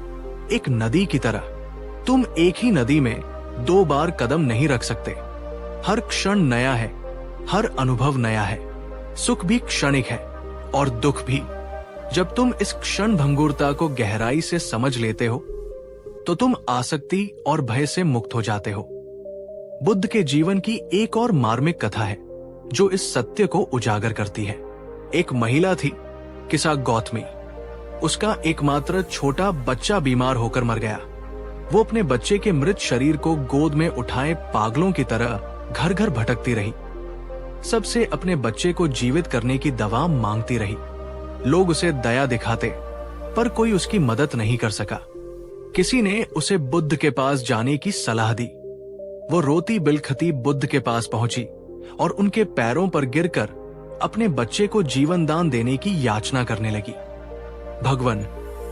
एक नदी की तरह। तुम एक ही नदी में 2 बार कदम नहीं रख सकते। हर क्षण नया है, हर अनुभव नया है। सुख भी क्षणिक है और दुख भी। जब तुम इस क्षण भंगुरता को गहराई से समझ लेते हो तो तुम आसक्ति और भय से मुक्त हो जाते हो। बुद्ध के जीवन की एक और मार्मिक कथा है जो इस सत्य को उजागर करती है। एक महिला थी, किसा गौतमी। उसका एकमात्र छोटा बच्चा बीमार होकर मर गया। वो अपने बच्चे के मृत शरीर को गोद में उठाए पागलों की तरह घर घर भटकती रही। सबसे अपने बच्चे को जीवित करने की दवा मांगती रही। लोग उसे दया दिखाते, पर कोई उसकी मदद नहीं कर सका। किसी ने उसे बुद्ध के पास जाने की सलाह दी। वो रोती बिलखती बुद्ध के पास पहुंची और उनके पैरों पर गिरकर अपने बच्चे को जीवन दान देने की याचना करने लगी। भगवान,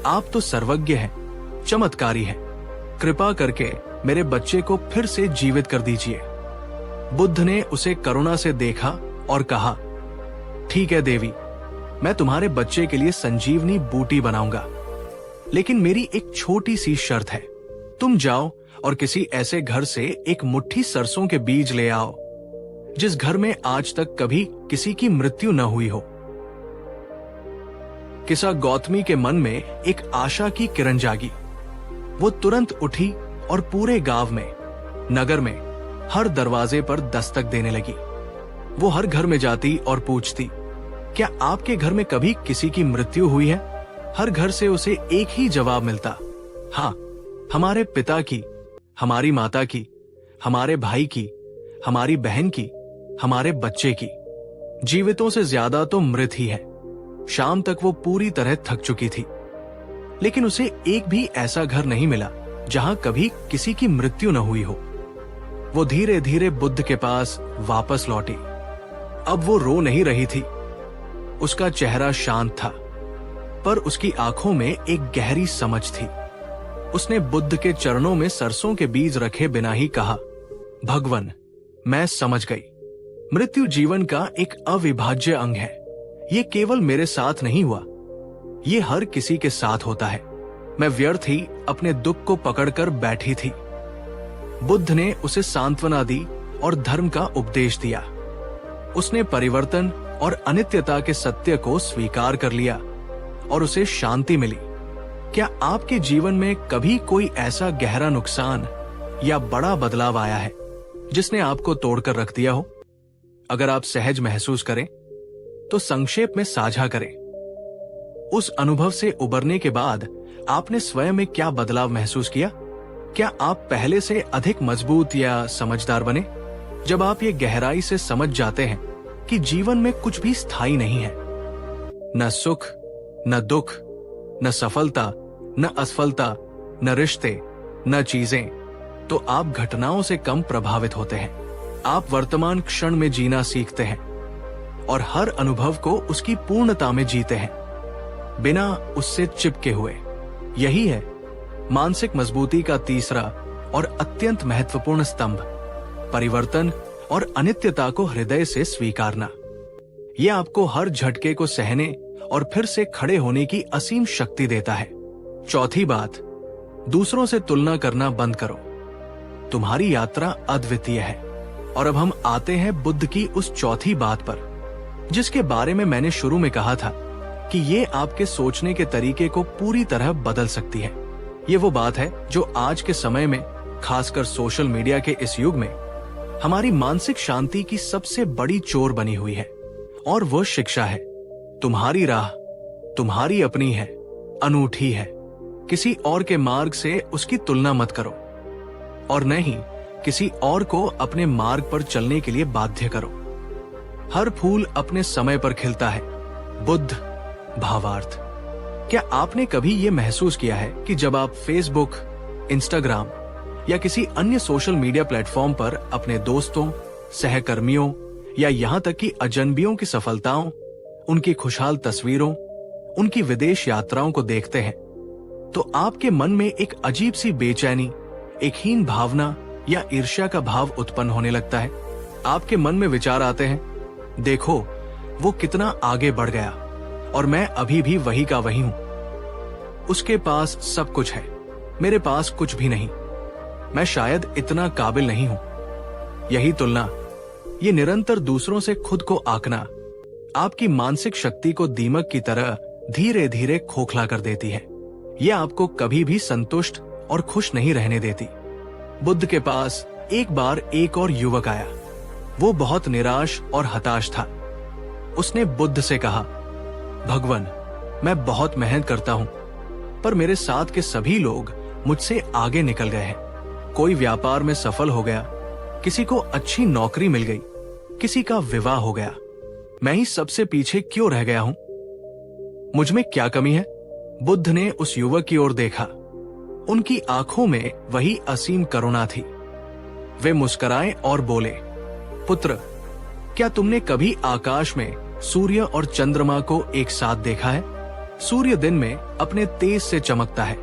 आप तो सर्वज्ञ हैं, चमत्कारी हैं। कृपा करके मेरे बच्चे को फिर से जीवित कर दीजिए। बुद्ध ने उसे करुणा से देखा और कहा, ठीक है देवी, मैं तुम्हारे बच्चे के लिए संजीवनी बूटी बनाऊंगा, लेकिन मेरी एक छोटी सी शर्त है। तुम जाओ और किसी ऐसे घर से एक मुट्ठी सरसों के बीज ले आओ जिस घर में आज तक कभी किसी की मृत्यु न हुई हो। किसा गौतमी के मन में एक आशा की किरण जागी। वो तुरंत उठी और पूरे गांव में, नगर में हर दरवाजे पर दस्तक देने लगी। वो हर घर में जाती और पूछती, क्या आपके घर में कभी किसी की मृत्यु हुई है? हर घर से उसे एक ही जवाब मिलता, हाँ, हमारे पिता की, हमारी माता की, हमारे भाई की, हमारी बहन की, हमारे बच्चे की। जीवितों से ज्यादा तो मृत ही है। शाम तक वो पूरी तरह थक चुकी थी, लेकिन उसे एक भी ऐसा घर नहीं मिला जहां कभी किसी की मृत्यु न हुई हो। वो धीरे धीरे बुद्ध के पास वापस लौटी। अब वो रो नहीं रही थी। उसका चेहरा शांत था, पर उसकी आंखों में एक गहरी समझ थी। उसने बुद्ध के चरणों में सरसों के बीज रखे बिना ही कहा, भगवान, मैं समझ गई। मृत्यु जीवन का एक अविभाज्य अंग है। ये केवल मेरे साथ नहीं हुआ, ये हर किसी के साथ होता है। मैं व्यर्थ ही अपने दुख को पकड़कर बैठी थी। बुद्ध ने उसे सांत्वना दी और धर्म का उपदेश दिया। उसने परिवर्तन और अनित्यता के सत्य को स्वीकार कर लिया और उसे शांति मिली। क्या आपके जीवन में कभी कोई ऐसा गहरा नुकसान या बड़ा बदलाव आया है जिसने आपको तोड़कर रख दिया हो? अगर आप सहज महसूस करें तो संक्षेप में साझा करें। उस अनुभव से उबरने के बाद आपने स्वयं में क्या बदलाव महसूस किया? क्या आप पहले से अधिक मजबूत या समझदार बने? जब आप ये गहराई से समझ जाते हैं कि जीवन में कुछ भी स्थायी नहीं है, न सुख, न दुख, न सफलता, न असफलता, न रिश्ते, न चीजें, तो आप घटनाओं से कम प्रभावित होते हैं। आप वर्तमान क्षण में जीना सीखते हैं और हर अनुभव को उसकी पूर्णता में जीते हैं, बिना उससे चिपके हुए। यही है मानसिक मजबूती का तीसरा और अत्यंत महत्वपूर्ण स्तंभ, परिवर्तन और अनित्यता को हृदय से स्वीकारना। यह आपको हर झटके को सहने और फिर से खड़े होने की असीम शक्ति देता है। चौथी बात, दूसरों से तुलना करना बंद करो। तुम्हारी यात्रा अद्वितीय है। और अब हम आते हैं बुद्ध की उस चौथी बात पर, जिसके बारे में मैंने शुरू में कहा था कि ये आपके सोचने के तरीके को पूरी तरह बदल सकती है। ये वो बात है जो आज के समय में, खासकर सोशल मीडिया के इस युग में, हमारी मानसिक शांति की सबसे बड़ी चोर बनी हुई है। और वो शिक्षा है। तुम्हारी राह तुम्हारी अपनी है, अनूठी है। किसी और के मार्ग से उसकी तुलना मत करो और नहीं किसी और को अपने मार्ग पर चलने के लिए बाध्य करो। हर फूल अपने समय पर खिलता है। बुद्ध। भावार्थ, क्या आपने कभी ये महसूस किया है कि जब आप फेसबुक, इंस्टाग्राम या किसी अन्य सोशल मीडिया प्लेटफॉर्म पर अपने दोस्तों, सहकर्मियों या यहाँ तक कि अजनबियों की सफलताओं, उनकी खुशहाल तस्वीरों, उनकी विदेश यात्राओं को देखते हैं, तो आपके मन में एक अजीब सी बेचैनी, एक हीन भावना या ईर्ष्या का भाव उत्पन्न होने लगता है। आपके मन में विचार आते हैं, देखो वो कितना आगे बढ़ गया और मैं अभी भी वही का वही हूं। उसके पास सब कुछ है, मेरे पास कुछ भी नहीं। मैं शायद इतना काबिल नहीं हूं। यही तुलना, ये निरंतर दूसरों से खुद को आंकना आपकी मानसिक शक्ति को दीमक की तरह धीरे धीरे खोखला कर देती है। यह आपको कभी भी संतुष्ट और खुश नहीं रहने देती। बुद्ध के पास एक बार एक और युवक आया। वो बहुत निराश और हताश था। उसने बुद्ध से कहा, भगवान, मैं बहुत मेहनत करता हूं, पर मेरे साथ के सभी लोग मुझसे आगे निकल गए हैं। कोई व्यापार में सफल हो गया, किसी को अच्छी नौकरी मिल गई, किसी का विवाह हो गया। मैं ही सबसे पीछे क्यों रह गया हूं? मुझ में क्या कमी है? बुद्ध ने उस युवक की ओर देखा। उनकी आंखों में वही असीम करुणा थी। वे मुस्कुराए और बोले, पुत्र, क्या तुमने कभी आकाश में सूर्य और चंद्रमा को एक साथ देखा है? सूर्य दिन में अपने तेज से चमकता है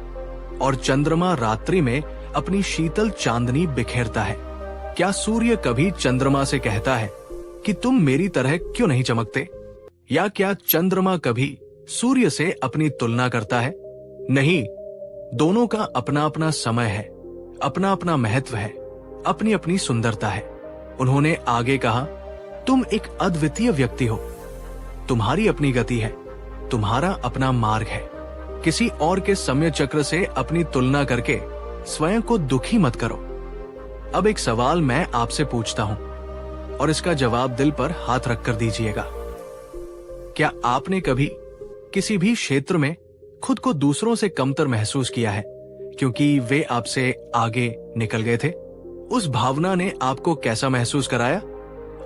और चंद्रमा रात्रि में अपनी शीतल चांदनी बिखेरता है। क्या सूर्य कभी चंद्रमा से कहता है कि तुम मेरी तरह क्यों नहीं चमकते? या क्या चंद्रमा कभी सूर्य से अपनी तुलना करता है? नहीं, दोनों का अपना अपना समय है, अपना अपना महत्व है, अपनी अपनी सुंदरता है। उन्होंने आगे कहा, तुम एक अद्वितीय व्यक्ति हो। तुम्हारी अपनी गति है, तुम्हारा अपना मार्ग है। किसी और के समय चक्र से अपनी तुलना करके स्वयं को दुखी मत करो। अब एक सवाल मैं आपसे पूछता हूं और इसका जवाब दिल पर हाथ रखकर दीजिएगा। क्या आपने कभी किसी भी क्षेत्र में खुद को दूसरों से कमतर महसूस किया है क्योंकि वे आपसे आगे निकल गए थे? उस भावना ने आपको कैसा महसूस कराया?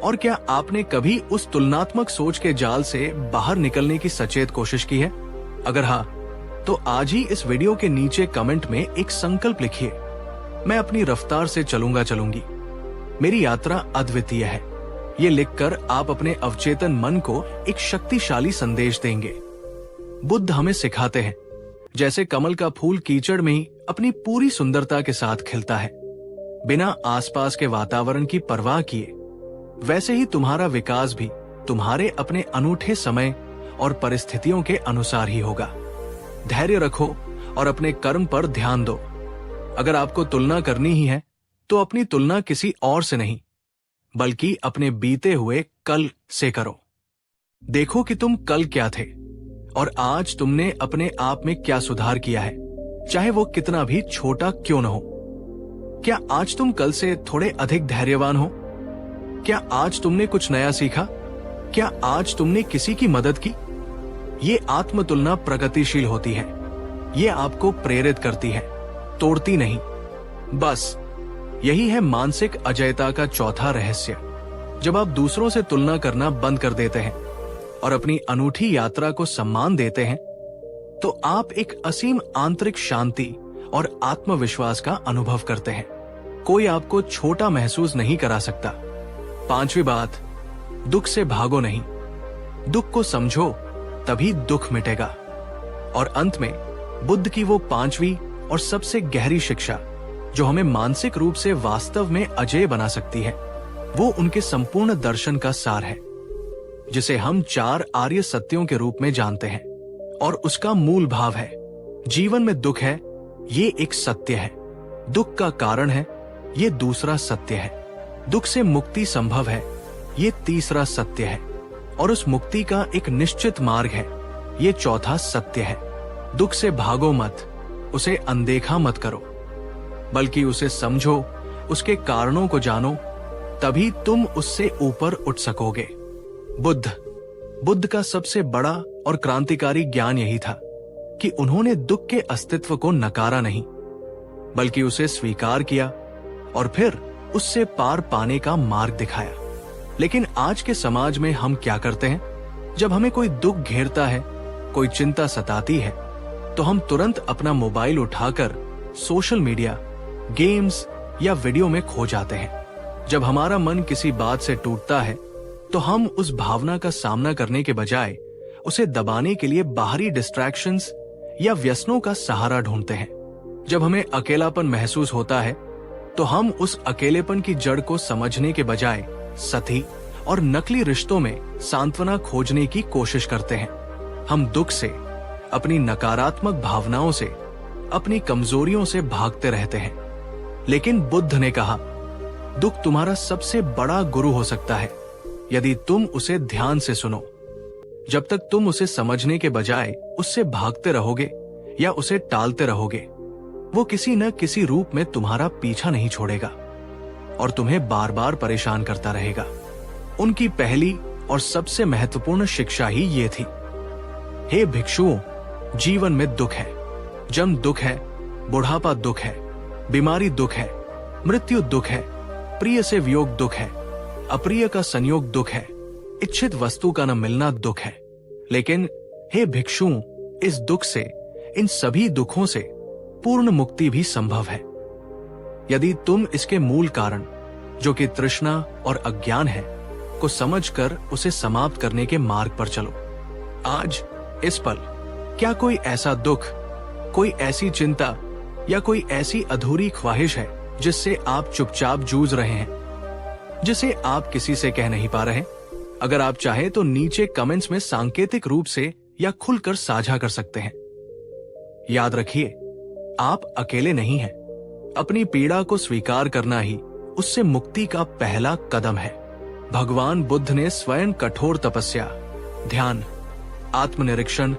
और क्या आपने कभी उस तुलनात्मक सोच के जाल से बाहर निकलने की सचेत कोशिश की है? अगर हाँ, तो आज ही इस वीडियो के नीचे कमेंट में एक संकल्प लिखिए, मैं अपनी रफ्तार से चलूंगी। मेरी यात्रा अद्वितीय है। ये लिखकर आप अपने अवचेतन मन को एक शक्तिशाली संदेश देंगे। बुद्ध हमें सिखाते हैं, जैसे कमल का फूल कीचड़ में ही अपनी पूरी सुंदरता के साथ खिलता है, बिना आसपास के वातावरण की परवाह किए, वैसे ही तुम्हारा विकास भी तुम्हारे अपने अनूठे समय और परिस्थितियों के अनुसार ही होगा। धैर्य रखो और अपने कर्म पर ध्यान दो। अगर आपको तुलना करनी ही है तो अपनी तुलना किसी और से नहीं, बल्कि अपने बीते हुए कल से करो। देखो कि तुम कल क्या थे और आज तुमने अपने आप में क्या सुधार किया है, चाहे वो कितना भी छोटा क्यों न हो। क्या आज तुम कल से थोड़े अधिक धैर्यवान हो? क्या आज तुमने कुछ नया सीखा? क्या आज तुमने किसी की मदद की? ये आत्म तुलना प्रगतिशील होती है। ये आपको प्रेरित करती है, तोड़ती नहीं। बस यही है मानसिक अजयता का चौथा रहस्य। जब आप दूसरों से तुलना करना बंद कर देते हैं और अपनी अनूठी यात्रा को सम्मान देते हैं, तो आप एक असीम आंतरिक शांति और आत्मविश्वास का अनुभव करते हैं। कोई आपको छोटा महसूस नहीं करा सकता। पांचवी बात, दुख से भागो नहीं, दुख को समझो, तभी दुख मिटेगा। और अंत में बुद्ध की वो पांचवी और सबसे गहरी शिक्षा जो हमें मानसिक रूप से वास्तव में अजेय बना सकती है, वो उनके संपूर्ण दर्शन का सार है, जिसे हम 4 आर्य सत्यों के रूप में जानते हैं। और उसका मूल भाव है, जीवन में दुख है, ये एक सत्य है। दुख का कारण है, ये दूसरा सत्य है। दुख से मुक्ति संभव है, ये तीसरा सत्य है। और उस मुक्ति का एक निश्चित मार्ग है, ये चौथा सत्य है। दुख से भागो मत, उसे अनदेखा मत करो, बल्कि उसे समझो, उसके कारणों को जानो, तभी तुम उससे ऊपर उठ सकोगे। बुद्ध का सबसे बड़ा और क्रांतिकारी ज्ञान यही था कि उन्होंने दुख के अस्तित्व को नकारा नहीं, बल्कि उसे स्वीकार किया और फिर उससे पार पाने का मार्ग दिखाया। लेकिन आज के समाज में हम क्या करते हैं? जब हमें कोई दुख घेरता है, कोई चिंता सताती है, तो हम तुरंत अपना मोबाइल उठाकर सोशल मीडिया, गेम्स या वीडियो में खो जाते हैं। जब हमारा मन किसी बात से टूटता है, तो हम उस भावना का सामना करने के बजाय उसे दबाने के लिए बाहरी डिस्ट्रैक्शंस या व्यसनों का सहारा ढूंढते हैं। जब हमें अकेलापन महसूस होता है, तो हम उस अकेलेपन की जड़ को समझने के बजाय सती और नकली रिश्तों में सांत्वना खोजने की कोशिश करते हैं। हम दुख से, अपनी नकारात्मक भावनाओं से, अपनी कमजोरियों से भागते रहते हैं। लेकिन बुद्ध ने कहा, दुख तुम्हारा सबसे बड़ा गुरु हो सकता है यदि तुम उसे ध्यान से सुनो। जब तक तुम उसे समझने के बजाय उससे भागते रहोगे या उसे टालते रहोगे, वो किसी न किसी रूप में तुम्हारा पीछा नहीं छोड़ेगा और तुम्हें बार बार परेशान करता रहेगा। उनकी पहली और सबसे महत्वपूर्ण शिक्षा ही ये थी, हे भिक्षुओं, जीवन में दुख है। जन्म दुख है, बुढ़ापा दुख है, बीमारी दुख है, मृत्यु दुख है, प्रिय से वियोग दुख है, अप्रिय का संयोग दुख है, इच्छित वस्तु का न मिलना दुख है। लेकिन हे भिक्षुओं, इस दुख से, इन सभी दुखों से पूर्ण मुक्ति भी संभव है यदि तुम इसके मूल कारण, जो कि तृष्णा और अज्ञान है, को समझकर उसे समाप्त करने के मार्ग पर चलो। आज इस पल क्या कोई ऐसा दुख, कोई ऐसी चिंता या कोई ऐसी अधूरी ख्वाहिश है जिससे आप चुपचाप जूझ रहे हैं, जिसे आप किसी से कह नहीं पा रहे? अगर आप चाहे तो नीचे कमेंट्स में सांकेतिक रूप से या खुलकर साझा कर सकते हैं। याद रखिए, आप अकेले नहीं हैं। अपनी पीड़ा को स्वीकार करना ही उससे मुक्ति का पहला कदम है। भगवान बुद्ध ने स्वयं कठोर तपस्या, ध्यान, आत्मनिरीक्षण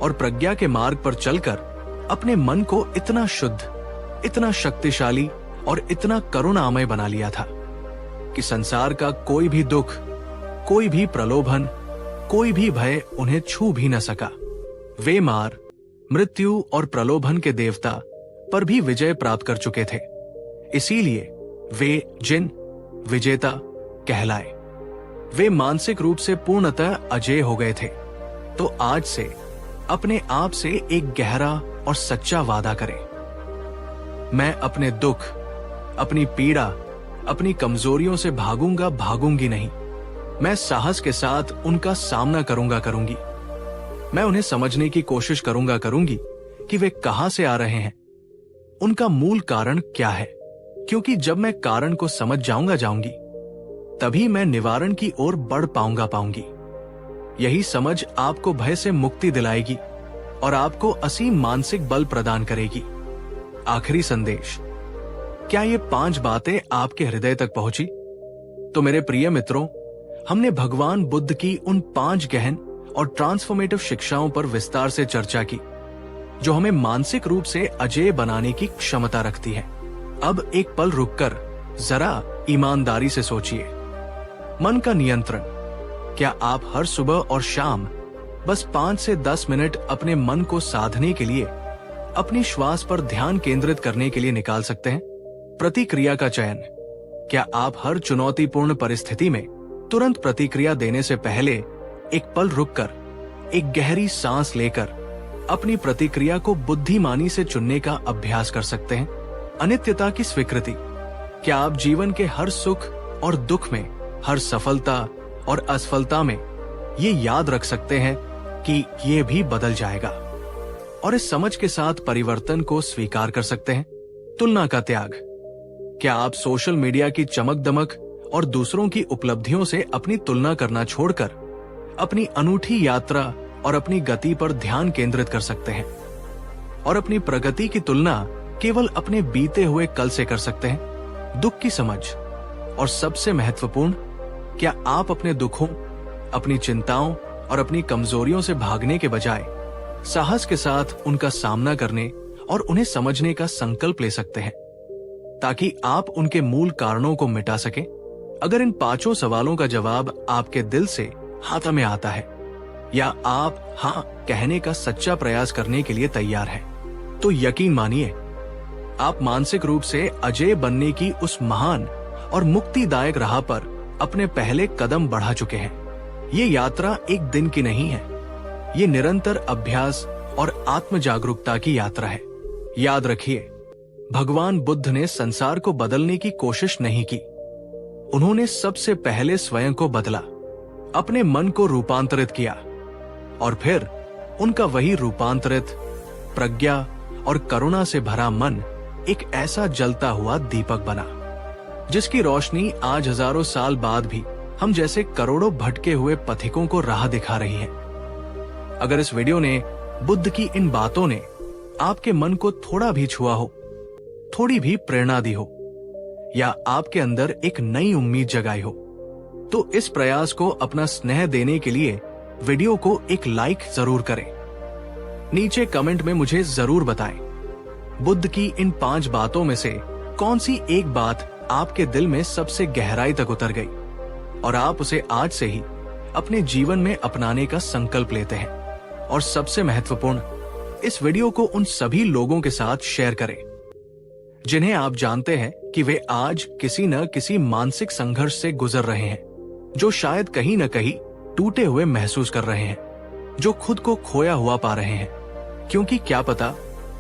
और प्रज्ञा के मार्ग पर चलकर अपने मन को इतना शुद्ध, इतना शक्तिशाली और इतना करुणामय बना लिया था कि संसार का कोई भी दुख, कोई भी प्रलोभन, कोई भी भय उन्हें छू भी न सका। वे मार, मृत्यु और प्रलोभन के देवता पर भी विजय प्राप्त कर चुके थे। इसीलिए वे जिन विजेता कहलाए। वे मानसिक रूप से पूर्णतः अजेय हो गए थे। तो आज से अपने आप से एक गहरा और सच्चा वादा करें, मैं अपने दुख, अपनी पीड़ा, अपनी कमजोरियों से भागूंगी नहीं। मैं साहस के साथ उनका सामना करूंगी। मैं उन्हें समझने की कोशिश करूंगी कि वे कहां से आ रहे हैं, उनका मूल कारण क्या है। क्योंकि जब मैं कारण को समझ जाऊंगी, तभी मैं निवारण की ओर बढ़ पाऊंगी। यही समझ आपको भय से मुक्ति दिलाएगी और आपको असीम मानसिक बल प्रदान करेगी। आखिरी संदेश, क्या ये 5 बातें आपके हृदय तक पहुंची? तो मेरे प्रिय मित्रों, हमने भगवान बुद्ध की उन 5 गहन और ट्रांसफॉर्मेटिव शिक्षाओं पर विस्तार से चर्चा की, जो हमें मानसिक रूप से अजेय बनाने की क्षमता रखती है। अब एक पल रुककर जरा ईमानदारी से सोचिए, मन का नियंत्रण, क्या आप हर सुबह और शाम बस 5 से 10 मिनट अपने मन को साधने के लिए, अपनी श्वास पर ध्यान केंद्रित करने के लिए निकाल सकते हैं? प्रतिक्रिया का चयन, क्या आप हर चुनौतीपूर्ण परिस्थिति में तुरंत प्रतिक्रिया देने से पहले एक पल रुककर, एक गहरी सांस लेकर अपनी प्रतिक्रिया को बुद्धिमानी से चुनने का अभ्यास कर सकते हैं? अनित्यता की स्वीकृति, क्या आप जीवन के हर सुख और दुख में, हर सफलता और असफलता में ये याद रख सकते हैं कि ये भी बदल जाएगा, और इस समझ के साथ परिवर्तन को स्वीकार कर सकते हैं? तुलना का त्याग, क्या आप सोशल मीडिया की चमक दमक और दूसरों की उपलब्धियों से अपनी तुलना करना छोड़कर अपनी अनूठी यात्रा और अपनी गति पर ध्यान केंद्रित कर सकते हैं, और अपनी प्रगति की तुलना केवल अपने बीते हुए कल से कर सकते हैं? दुख की समझ, और सबसे महत्वपूर्ण, क्या आप अपने दुखों, अपनी चिंताओं और अपनी कमजोरियों से भागने के बजाय साहस के साथ उनका सामना करने और उन्हें समझने का संकल्प ले सकते हैं, ताकि आप उनके मूल कारणों को मिटा सकें? अगर इन 5 सवालों का जवाब आपके दिल से हाथ में आता है, या आप हाँ कहने का सच्चा प्रयास करने के लिए तैयार हैं, तो यकीन मानिए, आप मानसिक रूप से अजेय बनने की उस महान और मुक्तिदायक राह पर अपने पहले कदम बढ़ा चुके हैं। ये यात्रा एक दिन की नहीं है, ये निरंतर अभ्यास और आत्म जागरूकता की यात्रा है। याद रखिए, भगवान बुद्ध ने संसार को बदलने की कोशिश नहीं की। उन्होंने सबसे पहले स्वयं को बदला, अपने मन को रूपांतरित किया, और फिर उनका वही रूपांतरित, प्रज्ञा और करुणा से भरा मन एक ऐसा जलता हुआ दीपक बना, जिसकी रोशनी आज हजारों साल बाद भी हम जैसे करोड़ों भटके हुए पथिकों को राह दिखा रही है। अगर इस वीडियो ने, बुद्ध की इन बातों ने आपके मन को थोड़ा भी छुआ हो, थोड़ी भी प्रेरणा दी हो, या आपके अंदर एक नई उम्मीद जगाई हो, तो इस प्रयास को अपना स्नेह देने के लिए वीडियो को एक लाइक जरूर करें। नीचे कमेंट में मुझे जरूर बताएं, बुद्ध की इन 5 बातों में से कौन सी एक बात आपके दिल में सबसे गहराई तक उतर गई और आप उसे आज से ही अपने जीवन में अपनाने का संकल्प लेते हैं। और सबसे महत्वपूर्ण, इस वीडियो को उन सभी लोगों के साथ शेयर करें जिन्हें आप जानते हैं कि वे आज किसी न किसी मानसिक संघर्ष से गुजर रहे हैं, जो शायद कहीं न कहीं टूटे हुए महसूस कर रहे हैं, जो खुद को खोया हुआ पा रहे हैं। क्योंकि क्या पता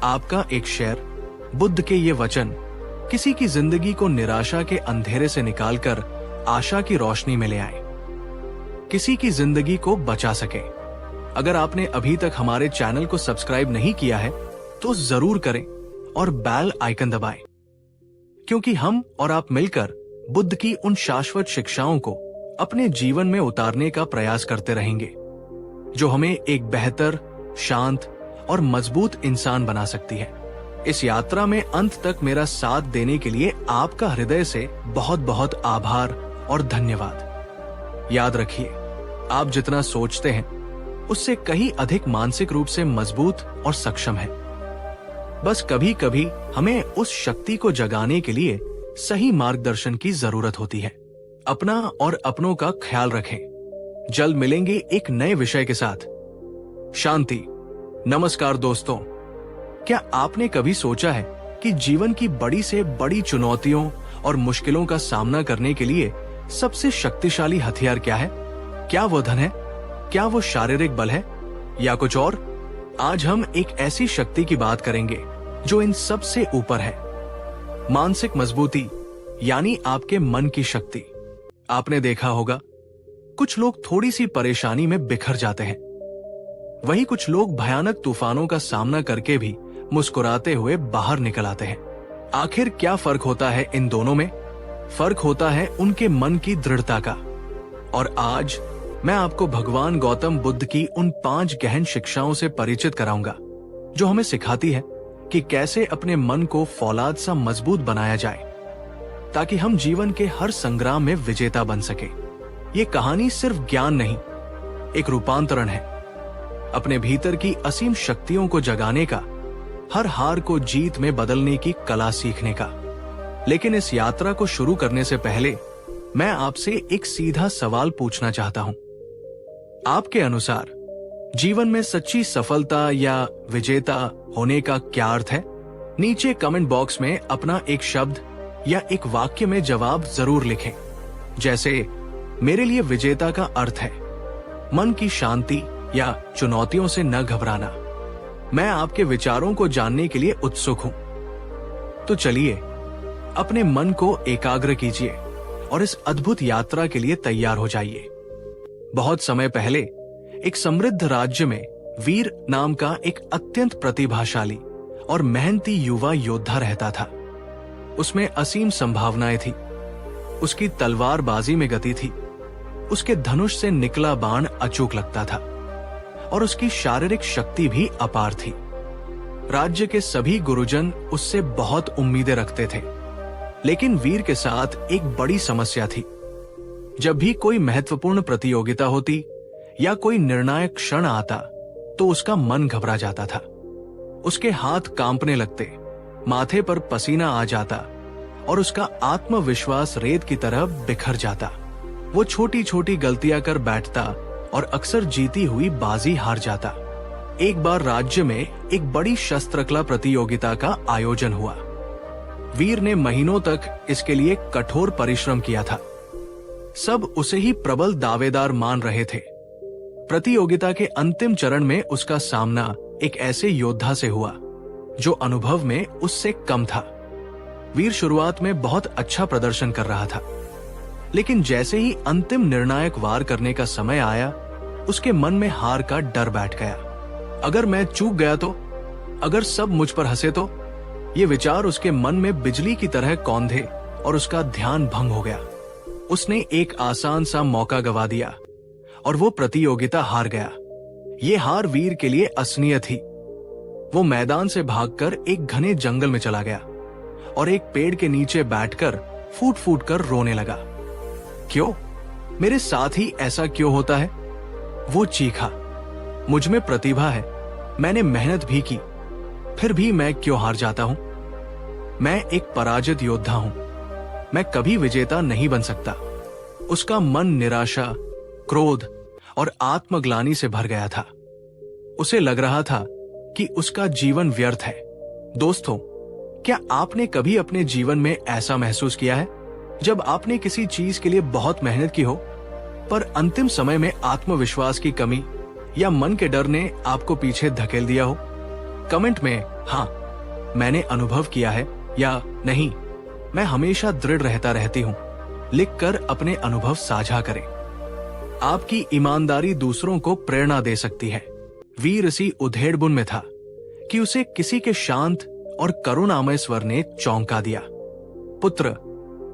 आपका एक शेयर, बुद्ध के ये वचन किसी की जिंदगी को निराशा के अंधेरे से निकालकर आशा की रोशनी में ले आए, किसी की जिंदगी को बचा सके। अगर आपने अभी तक हमारे चैनल को सब्सक्राइब नहीं किया है तो जरूर करें और बेल आइकन दबाएं, क्योंकि हम और आप मिलकर बुद्ध की उन शाश्वत शिक्षाओं को अपने जीवन में उतारने का प्रयास करते रहेंगे, जो हमें एक बेहतर, शांत और मजबूत इंसान बना सकती है। इस यात्रा में अंत तक मेरा साथ देने के लिए आपका हृदय से बहुत बहुत आभार और धन्यवाद। याद रखिए, आप जितना सोचते हैं उससे कहीं अधिक मानसिक रूप से मजबूत और सक्षम है। बस कभी कभी हमें उस शक्ति को जगाने के लिए सही मार्गदर्शन की जरूरत होती है। अपना और अपनों का ख्याल रखें। जल्द मिलेंगे एक नए विषय के साथ। शांति। नमस्कार दोस्तों, क्या आपने कभी सोचा है कि जीवन की बड़ी से बड़ी चुनौतियों और मुश्किलों का सामना करने के लिए सबसे शक्तिशाली हथियार क्या है? क्या वो धन है? क्या वो शारीरिक बल है या कुछ और? आज हम एक ऐसी शक्ति की बात करेंगे जो इन सब से ऊपर है, मानसिक मजबूती, यानी आपके मन की शक्ति। आपने देखा होगा, कुछ लोग थोड़ी सी परेशानी में बिखर जाते हैं, वहीं कुछ लोग भयानक तूफानों का सामना करके भी मुस्कुराते हुए बाहर निकल आते हैं। आखिर क्या फर्क होता है इन दोनों में? फर्क होता है उनके मन की दृढ़ता का। और आज मैं आपको भगवान गौतम बुद्ध की उन 5 गहन शिक्षाओं से परिचित कराऊंगा, जो हमें सिखाती है कि कैसे अपने मन को फौलाद सा मजबूत बनाया जाए, ताकि हम जीवन के हर संग्राम में विजेता बन सके। ये कहानी सिर्फ ज्ञान नहीं, एक रूपांतरण है, अपने भीतर की असीम शक्तियों को जगाने का, हर हार को जीत में बदलने की कला सीखने का। लेकिन इस यात्रा को शुरू करने से पहले मैं आपसे एक सीधा सवाल पूछना चाहता हूं। आपके अनुसार जीवन में सच्ची सफलता या विजेता होने का क्या अर्थ है? नीचे कमेंट बॉक्स में अपना एक शब्द या एक वाक्य में जवाब जरूर लिखें, जैसे मेरे लिए विजेता का अर्थ है मन की शांति या चुनौतियों से न घबराना। मैं आपके विचारों को जानने के लिए उत्सुक हूं। तो चलिए अपने मन को एकाग्र कीजिए और इस अद्भुत यात्रा के लिए तैयार हो जाइए। बहुत समय पहले एक समृद्ध राज्य में वीर नाम का एक अत्यंत प्रतिभाशाली और मेहनती युवा योद्धा रहता था। उसमें असीम संभावनाएं थी। उसकी तलवारबाजी में गति थी, उसके धनुष से निकला बाण अचूक लगता था और उसकी शारीरिक शक्ति भी अपार थी। राज्य के सभी गुरुजन उससे बहुत उम्मीदें रखते थे, लेकिन वीर के साथ एक बड़ी समस्या थी। जब भी कोई महत्वपूर्ण प्रतियोगिता होती या कोई निर्णायक क्षण आता तो उसका मन घबरा जाता था। उसके हाथ कांपने लगते, माथे पर पसीना आ जाता और उसका आत्मविश्वास रेत की तरह बिखर जाता। वो छोटी छोटी गलतियां कर बैठता और अक्सर जीती हुई बाजी हार जाता। एक बार राज्य में एक बड़ी शस्त्रकला प्रतियोगिता का आयोजन हुआ। वीर ने महीनों तक इसके लिए कठोर परिश्रम किया था। सब उसे ही प्रबल दावेदार मान रहे थे। प्रतियोगिता के अंतिम चरण में उसका सामना एक ऐसे योद्धा से हुआ जो अनुभव में उससे कम था। वीर शुरुआत में बहुत अच्छा प्रदर्शन कर रहा था, लेकिन जैसे ही अंतिम निर्णायक वार करने का समय आया, उसके मन में हार का डर बैठ गया। अगर मैं चूक गया तो, अगर सब मुझ पर हंसे तो, ये विचार उसके मन में बिजली की तरह कौंधे और उसका ध्यान भंग हो गया। उसने एक आसान सा मौका गवा दिया और वो प्रतियोगिता हार गया। ये हार वीर के लिए असनीय थी। वो मैदान से भागकर एक घने जंगल में चला गया और एक पेड़ के नीचे बैठकर फूट फूट कर रोने लगा। क्यों? मेरे साथ ही ऐसा क्यों होता है? वो चीखा। मुझ में प्रतिभा है, मैंने मेहनत भी की, फिर भी मैं क्यों हार जाता हूं? मैं एक पराजित योद्धा हूं, मैं कभी विजेता नहीं बन सकता। उसका मन निराशा, क्रोध और आत्मग्लानि से भर गया था। उसे लग रहा था कि उसका जीवन व्यर्थ है। दोस्तों, क्या आपने कभी अपने जीवन में ऐसा महसूस किया है जब आपने किसी चीज के लिए बहुत मेहनत की हो, पर अंतिम समय में आत्मविश्वास की कमी या मन के डर ने आपको पीछे धकेल दिया हो? कमेंट में हाँ मैंने अनुभव किया है या नहीं मैं हमेशा दृढ़ रहती हूँ लिखकर अपने अनुभव साझा करें। आपकी ईमानदारी दूसरों को प्रेरणा दे सकती है। वीर इसी उधेड़बुन में था कि उसे किसी के शांत और करुणामय स्वर ने चौंका दिया। पुत्र,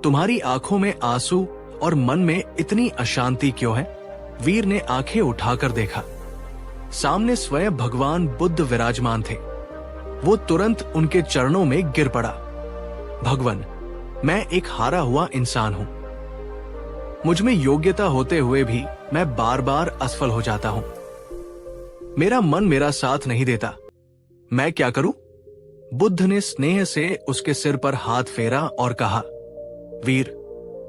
तुम्हारी आंखों में आंसू और मन में इतनी अशांति क्यों है? वीर ने आंखें उठाकर देखा। सामने स्वयं भगवान बुद्ध विराजमान थे। वो तुरंत उनके चरणों में गिर पड़ा। भगवान, मैं एक हारा हुआ इंसान हूं। मुझ में योग्यता होते हुए भी मैं बार बार असफल हो जाता हूं। मेरा मन मेरा साथ नहीं देता। मैं क्या करूं? बुद्ध ने स्नेह से उसके सिर पर हाथ फेरा और कहा, वीर,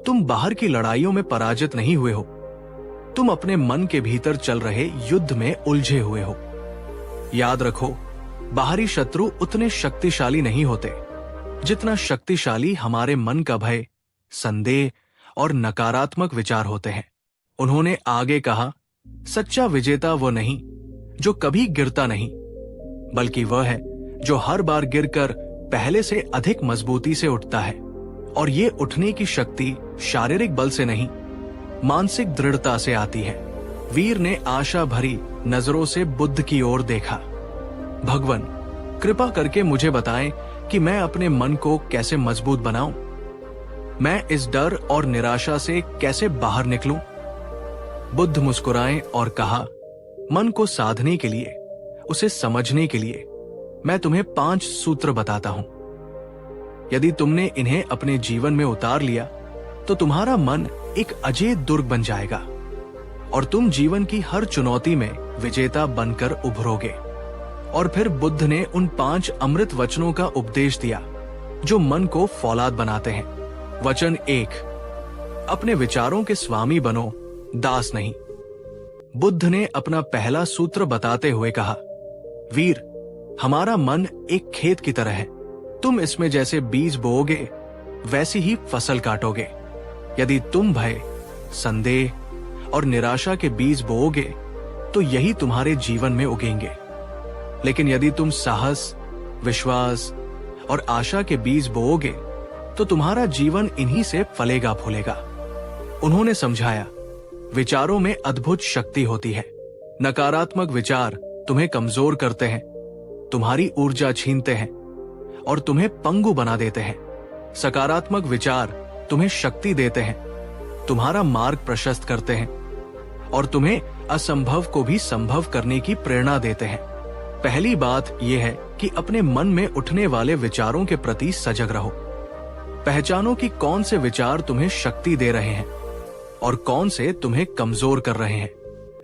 तुम बाहर की लड़ाइयों में पराजित नहीं हुए हो, तुम अपने मन के भीतर चल रहे युद्ध में उलझे हुए हो। याद रखो, बाहरी शत्रु उतने शक्तिशाली नहीं होते जितना शक्तिशाली हमारे मन का भय, संदेह और नकारात्मक विचार होते हैं। उन्होंने आगे कहा, सच्चा विजेता वो नहीं जो कभी गिरता नहीं, बल्कि वह है जो हर बार गिरकर पहले से अधिक मजबूती से उठता है। और ये उठने की शक्ति शारीरिक बल से नहीं, मानसिक दृढ़ता से आती है। वीर ने आशा भरी नजरों से बुद्ध की ओर देखा। भगवान, कृपा करके मुझे बताएं कि मैं अपने मन को कैसे मजबूत बनाऊं? मैं इस डर और निराशा से कैसे बाहर निकलूं? बुद्ध मुस्कुराए और कहा, मन को साधने के लिए, उसे समझने के लिए मैं तुम्हें 5 सूत्र बताता हूं। यदि तुमने इन्हें अपने जीवन में उतार लिया तो तुम्हारा मन एक अजेय दुर्ग बन जाएगा और तुम जीवन की हर चुनौती में विजेता बनकर उभरोगे। और फिर बुद्ध ने उन 5 अमृत वचनों का उपदेश दिया जो मन को फौलाद बनाते हैं। वचन 1, अपने विचारों के स्वामी बनो, दास नहीं। बुद्ध ने अपना पहला सूत्र बताते हुए कहा, वीर, हमारा मन एक खेत की तरह है। तुम इसमें जैसे बीज बोओगे वैसी ही फसल काटोगे। यदि तुम भय, संदेह और निराशा के बीज बोओगे तो यही तुम्हारे जीवन में उगेंगे। लेकिन यदि तुम साहस, विश्वास और आशा के बीज बोओगे तो तुम्हारा जीवन इन्हीं से फलेगा फूलेगा। उन्होंने समझाया, विचारों में अद्भुत शक्ति होती है। नकारात्मक विचार तुम्हें कमजोर करते हैं, तुम्हारी ऊर्जा छीनते हैं और तुम्हें पंगु बना देते हैं। सकारात्मक विचार तुम्हें शक्ति देते हैं, तुम्हारा मार्ग प्रशस्त करते हैं और तुम्हें असंभव को भी संभव करने की प्रेरणा देते हैं। पहली बात यह है कि अपने मन में उठने वाले विचारों के प्रति सजग रहो। पहचानो कि कौन से विचार तुम्हें शक्ति दे रहे हैं और कौन से तुम्हें कमजोर कर रहे हैं।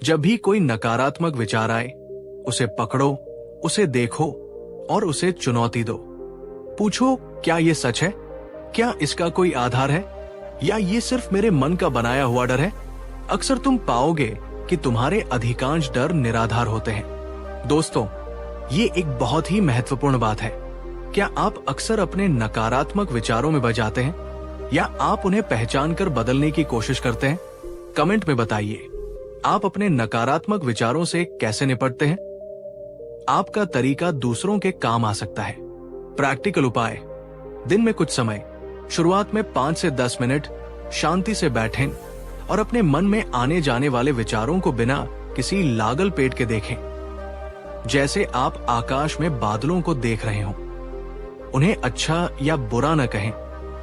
जब भी कोई नकारात्मक विचार आए, उसे पकड़ो, उसे देखो और उसे चुनौती दो। पूछो, क्या ये सच है? क्या इसका कोई आधार है या ये सिर्फ मेरे मन का बनाया हुआ डर है? अक्सर तुम पाओगे कि तुम्हारे अधिकांश डर निराधार होते हैं। दोस्तों, ये एक बहुत ही महत्वपूर्ण बात है। क्या आप अक्सर अपने नकारात्मक विचारों में बच जाते हैं या आप उन्हें पहचान कर बदलने की कोशिश करते हैं? कमेंट में बताइए, आप अपने नकारात्मक विचारों से कैसे निपटते हैं? आपका तरीका दूसरों के काम आ सकता है। प्रैक्टिकल उपाय, दिन में कुछ समय, शुरुआत में 5 से 10 मिनट शांति से बैठें और अपने मन में आने जाने वाले विचारों को बिना किसी लागल पेट के देखें, जैसे आप आकाश में बादलों को देख रहे हों। उन्हें अच्छा या बुरा न कहें,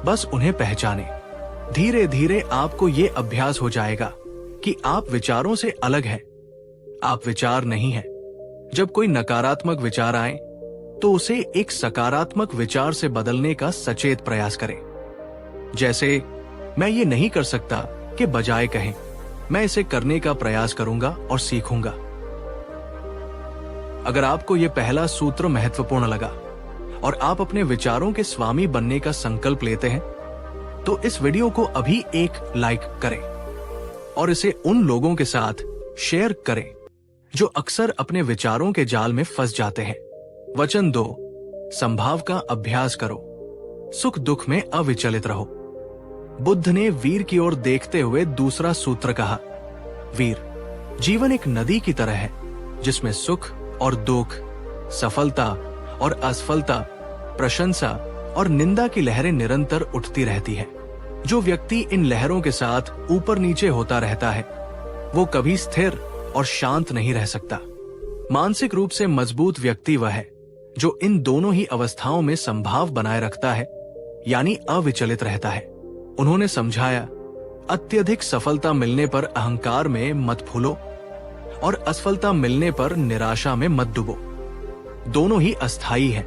बस उन्हें पहचानें। धीरे धीरे आपको ये अभ्यास हो जाएगा कि आप विचारों से अलग हैं। आप विचार नहीं है। जब कोई नकारात्मक विचार आए तो उसे एक सकारात्मक विचार से बदलने का सचेत प्रयास करें। जैसे मैं ये नहीं कर सकता के बजाय कहें मैं इसे करने का प्रयास करूंगा और सीखूंगा। अगर आपको यह पहला सूत्र महत्वपूर्ण लगा और आप अपने विचारों के स्वामी बनने का संकल्प लेते हैं तो इस वीडियो को अभी एक लाइक करें और इसे उन लोगों के साथ शेयर करें जो अक्सर अपने विचारों के जाल में फंस जाते हैं। वचन 2, संभाव का अभ्यास करो, सुख दुख में अविचलित रहो। बुद्ध ने वीर की ओर देखते हुए दूसरा सूत्र कहा, वीर, जीवन एक नदी की तरह है जिसमें सुख और दुख, सफलता और असफलता, प्रशंसा और निंदा की लहरें निरंतर उठती रहती है। जो व्यक्ति इन लहरों के साथ ऊपर नीचे होता रहता है वो कभी स्थिर और शांत नहीं रह सकता। मानसिक रूप से मजबूत व्यक्ति वह है जो इन दोनों ही अवस्थाओं में संभाव बनाए रखता है, यानी अविचलित रहता है। उन्होंने समझाया, अत्यधिक सफलता मिलने पर अहंकार में मत फूलो और असफलता मिलने पर निराशा में मत डूबो। दोनों ही अस्थायी हैं।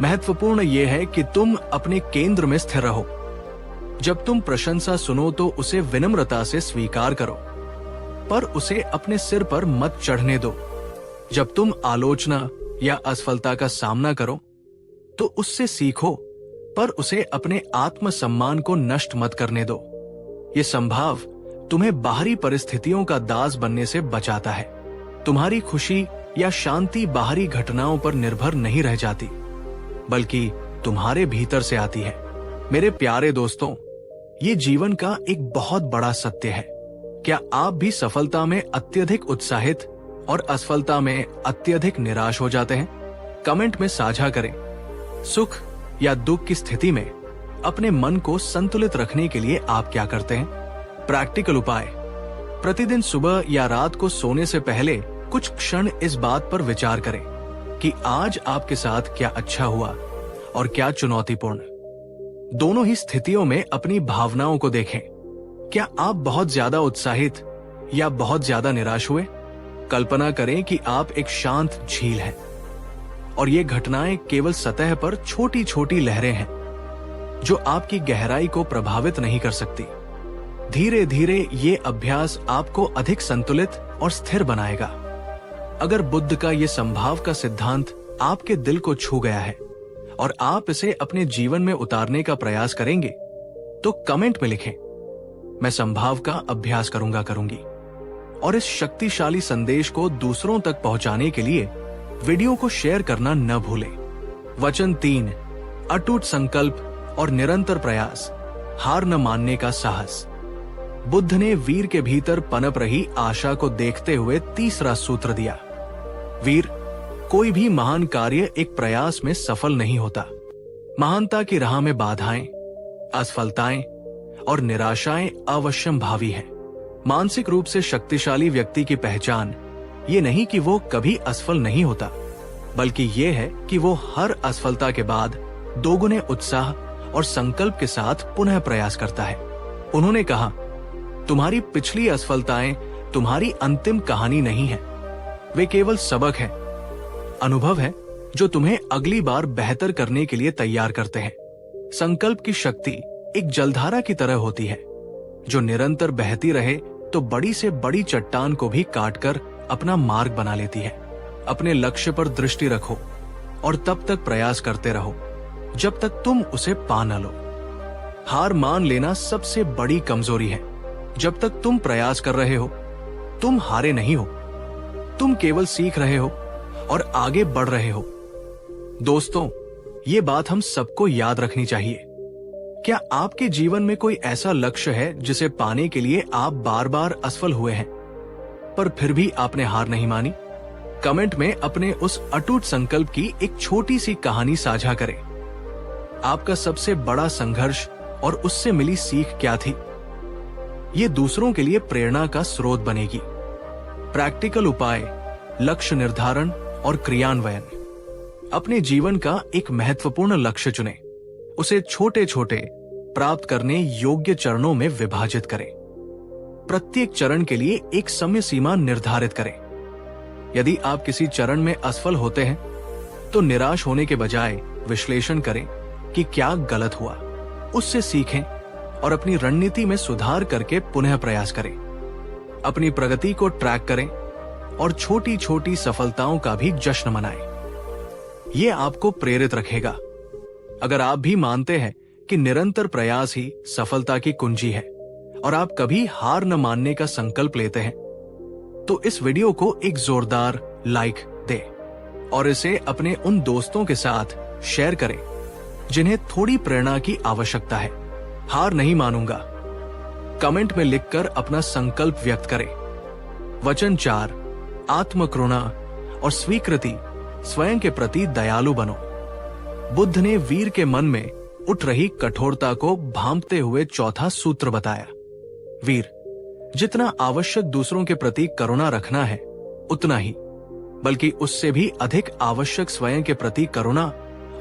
महत्वपूर्ण यह है कि तुम अपने केंद्र में स्थिर रहो। जब तुम प्रशंसा सुनो तो उसे विनम्रता से स्वीकार करो, पर उसे अपने सिर पर मत चढ़ने दो। जब तुम आलोचना या असफलता का सामना करो तो उससे सीखो, पर उसे अपने आत्मसम्मान को नष्ट मत करने दो। ये संभाव तुम्हें बाहरी परिस्थितियों का दास बनने से बचाता है। तुम्हारी खुशी या शांति बाहरी घटनाओं पर निर्भर नहीं रह जाती, बल्कि तुम्हारे भीतर से आती है। मेरे प्यारे दोस्तों, ये जीवन का एक बहुत बड़ा सत्य है। क्या आप भी सफलता में अत्यधिक उत्साहित और असफलता में अत्यधिक निराश हो जाते हैं? कमेंट में साझा करें। सुख या दुख की स्थिति में अपने मन को संतुलित रखने के लिए आप क्या करते हैं? प्रैक्टिकल उपाय, प्रतिदिन सुबह या रात को सोने से पहले कुछ क्षण इस बात पर विचार करें कि आज आपके साथ क्या अच्छा हुआ और क्या चुनौतीपूर्ण। दोनों ही स्थितियों में अपनी भावनाओं को देखें। क्या आप बहुत ज्यादा उत्साहित या बहुत ज्यादा निराश हुए? कल्पना करें कि आप एक शांत झील हैं और ये घटनाएं केवल सतह पर छोटी छोटी लहरें हैं जो आपकी गहराई को प्रभावित नहीं कर सकती। धीरे धीरे ये अभ्यास आपको अधिक संतुलित और स्थिर बनाएगा। अगर बुद्ध का ये संभाव का सिद्धांत आपके दिल को छू गया है और आप इसे अपने जीवन में उतारने का प्रयास करेंगे तो कमेंट में लिखें, मैं संभाव का अभ्यास करूंगी। और इस शक्तिशाली संदेश को दूसरों तक पहुंचाने के लिए वीडियो को शेयर करना न भूलें। वचन 3, अटूट संकल्प और निरंतर प्रयास, हार न मानने का साहस। बुद्ध ने वीर के भीतर पनप रही आशा को देखते हुए तीसरा सूत्र दिया, वीर, कोई भी महान कार्य एक प्रयास में सफल नहीं होता। महानता की राह में बाधाएं, असफलताएं और निराशाएं अवश्यम भावी हैं। मानसिक रूप से शक्तिशाली व्यक्ति की पहचान ये नहीं कि वो कभी असफल नहीं होता, बल्कि ये है कि वो हर असफलता के बाद दोगुने उत्साह और संकल्प के साथ पुनः प्रयास करता है। उन्होंने कहा, तुम्हारी पिछली असफलताएं तुम्हारी अंतिम कहानी नहीं है, वे केवल सबक है, अनुभव है जो तुम्हें अगली बार बेहतर करने के लिए तैयार करते हैं। संकल्प की शक्ति एक जलधारा की तरह होती है जो निरंतर बहती रहे तो बड़ी से बड़ी चट्टान को भी काटकर अपना मार्ग बना लेती है। अपने लक्ष्य पर दृष्टि रखो और तब तक प्रयास करते रहो जब तक तुम उसे पा न लो। हार मान लेना सबसे बड़ी कमजोरी है। जब तक तुम प्रयास कर रहे हो तुम हारे नहीं हो, तुम केवल सीख रहे हो और आगे बढ़ रहे हो। दोस्तों, ये बात हम सबको याद रखनी चाहिए। क्या आपके जीवन में कोई ऐसा लक्ष्य है जिसे पाने के लिए आप बार बार असफल हुए हैं पर फिर भी आपने हार नहीं मानी? कमेंट में अपने उस अटूट संकल्प की एक छोटी सी कहानी साझा करें। आपका सबसे बड़ा संघर्ष और उससे मिली सीख क्या थी? ये दूसरों के लिए प्रेरणा का स्रोत बनेगी। प्रैक्टिकल उपाय, लक्ष्य निर्धारण और क्रियान्वयन। अपने जीवन का एक महत्वपूर्ण लक्ष्य चुनें, उसे छोटे छोटे प्राप्त करने योग्य चरणों में विभाजित करें। प्रत्येक चरण के लिए एक समय सीमा निर्धारित करें यदि आप किसी चरण में असफल होते हैं तो निराश होने के बजाय विश्लेषण करें कि क्या गलत हुआ, उससे सीखें और अपनी रणनीति में सुधार करके पुनः प्रयास करें। अपनी प्रगति को ट्रैक करें और छोटी छोटी सफलताओं का भी जश्न मनाएं। ये आपको प्रेरित रखेगा। अगर आप भी मानते हैं कि निरंतर प्रयास ही सफलता की कुंजी है और आप कभी हार न मानने का संकल्प लेते हैं, तो इस वीडियो को एक जोरदार लाइक दें और इसे अपने उन दोस्तों के साथ शेयर करें जिन्हें थोड़ी प्रेरणा की आवश्यकता है। हार नहीं मानूंगा कमेंट में लिखकर अपना संकल्प व्यक्त करें। वचन 4, आत्मकरुणा और स्वीकृति। स्वयं के प्रति दयालु बनो। बुद्ध ने वीर के मन में उठ रही कठोरता को भांपते हुए चौथा सूत्र बताया। वीर, जितना आवश्यक दूसरों के प्रति करुणा रखना है, उतना ही, बल्कि उससे भी अधिक आवश्यक स्वयं के प्रति करुणा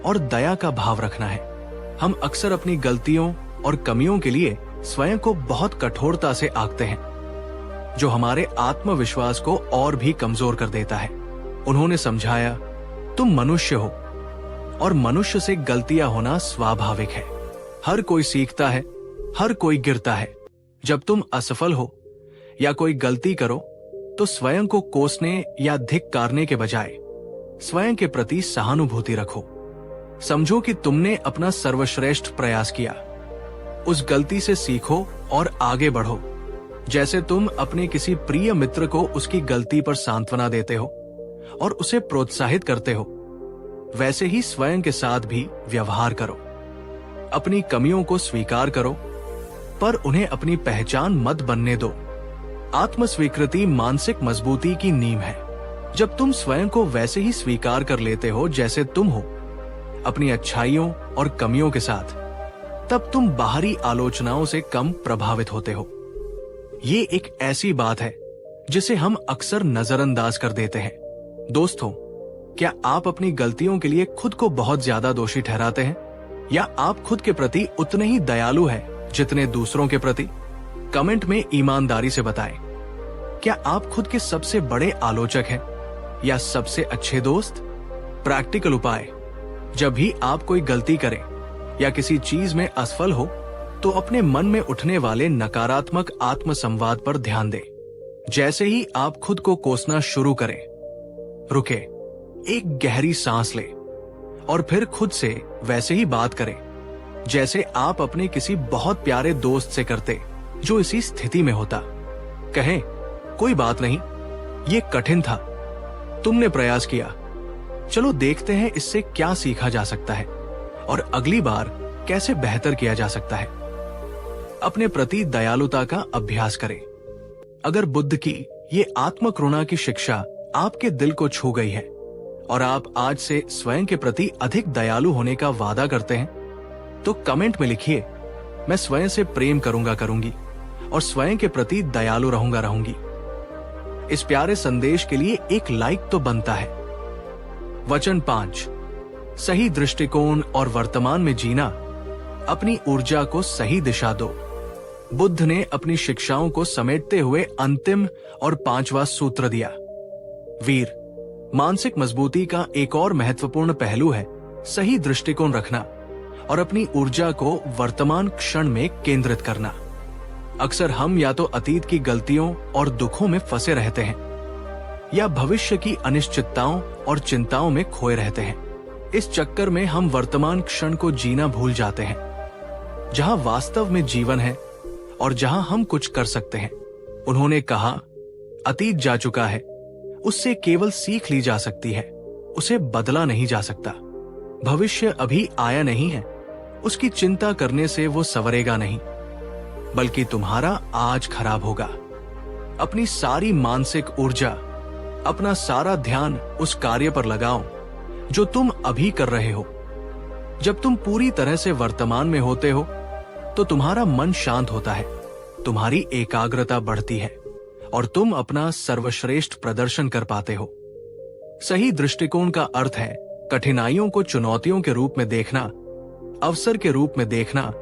और दया का भाव रखना है। हम अक्सर अपनी गलतियों और कमियों के लिए स्वयं को बहुत कठोरता से आंकते हैं, जो हमारे आत्मविश्वास को और भी कमजोर कर देता है। उन्होंने समझाया, तुम मनुष्य हो और मनुष्य से गलतियां होना स्वाभाविक है। हर कोई सीखता है, हर कोई गिरता है। जब तुम असफल हो या कोई गलती करो तो स्वयं को कोसने या धिक्कारने के बजाय स्वयं के प्रति सहानुभूति रखो। समझो कि तुमने अपना सर्वश्रेष्ठ प्रयास किया। उस गलती से सीखो और आगे बढ़ो। जैसे तुम अपने किसी प्रिय मित्र को उसकी गलती पर सांत्वना देते हो और उसे प्रोत्साहित करते हो, वैसे ही स्वयं के साथ भी व्यवहार करो। अपनी कमियों को स्वीकार करो, पर उन्हें अपनी पहचान मत बनने दो। आत्मस्वीकृति मानसिक मजबूती की नींव है। जब तुम स्वयं को वैसे ही स्वीकार कर लेते हो जैसे तुम हो, अपनी अच्छाइयों और कमियों के साथ, तब तुम बाहरी आलोचनाओं से कम प्रभावित होते हो। ये एक ऐसी बात है जिसे हम अक्सर नजरअंदाज कर देते हैं। दोस्तों, क्या आप अपनी गलतियों के लिए खुद को बहुत ज्यादा दोषी ठहराते हैं, या आप खुद के प्रति उतने ही दयालु हैं जितने दूसरों के प्रति? कमेंट में ईमानदारी से बताएं। क्या आप खुद के सबसे बड़े आलोचक हैं या सबसे अच्छे दोस्त? प्रैक्टिकल उपाय: जब भी आप कोई गलती करें या किसी चीज में असफल हो, तो अपने मन में उठने वाले नकारात्मक आत्मसंवाद पर ध्यान दें। जैसे ही आप खुद को कोसना शुरू करें, रुके, एक गहरी सांस लें और फिर खुद से वैसे ही बात करें जैसे आप अपने किसी बहुत प्यारे दोस्त से करते जो इसी स्थिति में होता। कहें, कोई बात नहीं, ये कठिन था, तुमने प्रयास किया, चलो देखते हैं इससे क्या सीखा जा सकता है और अगली बार कैसे बेहतर किया जा सकता है। अपने प्रति दयालुता का अभ्यास करें। अगर बुद्ध की ये आत्मकरुणा की शिक्षा आपके दिल को छू गई है और आप आज से स्वयं के प्रति अधिक दयालु होने का वादा करते हैं, तो कमेंट में लिखिए, मैं स्वयं से प्रेम करूंगी और स्वयं के प्रति दयालु रहूंगी। इस प्यारे संदेश के लिए एक लाइक तो बनता है। वचन 5, सही दृष्टिकोण और वर्तमान में जीना। अपनी ऊर्जा को सही दिशा दो। बुद्ध ने अपनी शिक्षाओं को समेटते हुए अंतिम और 5वां सूत्र दिया। वीर, मानसिक मजबूती का एक और महत्वपूर्ण पहलू है सही दृष्टिकोण रखना और अपनी ऊर्जा को वर्तमान क्षण में केंद्रित करना। अक्सर हम या तो अतीत की गलतियों और दुखों में फंसे रहते हैं या भविष्य की अनिश्चितताओं और चिंताओं में खोए रहते हैं। इस चक्कर में हम वर्तमान क्षण को जीना भूल जाते हैं, जहां वास्तव में जीवन है और जहां हम कुछ कर सकते हैं। उन्होंने कहा, अतीत जा चुका है, उससे केवल सीख ली जा सकती है, उसे बदला नहीं जा सकता। भविष्य अभी आया नहीं है, उसकी चिंता करने से वो संवरेगा नहीं, बल्कि तुम्हारा आज खराब होगा। अपनी सारी मानसिक ऊर्जा, अपना सारा ध्यान उस कार्य पर लगाओ जो तुम अभी कर रहे हो। जब तुम पूरी तरह से वर्तमान में होते हो तो तुम्हारा मन शांत होता है, तुम्हारी एकाग्रता बढ़ती है और तुम अपना सर्वश्रेष्ठ प्रदर्शन कर पाते हो। सही दृष्टिकोण का अर्थ है कठिनाइयों को चुनौतियों के रूप में देखना, अवसर के रूप में देखना,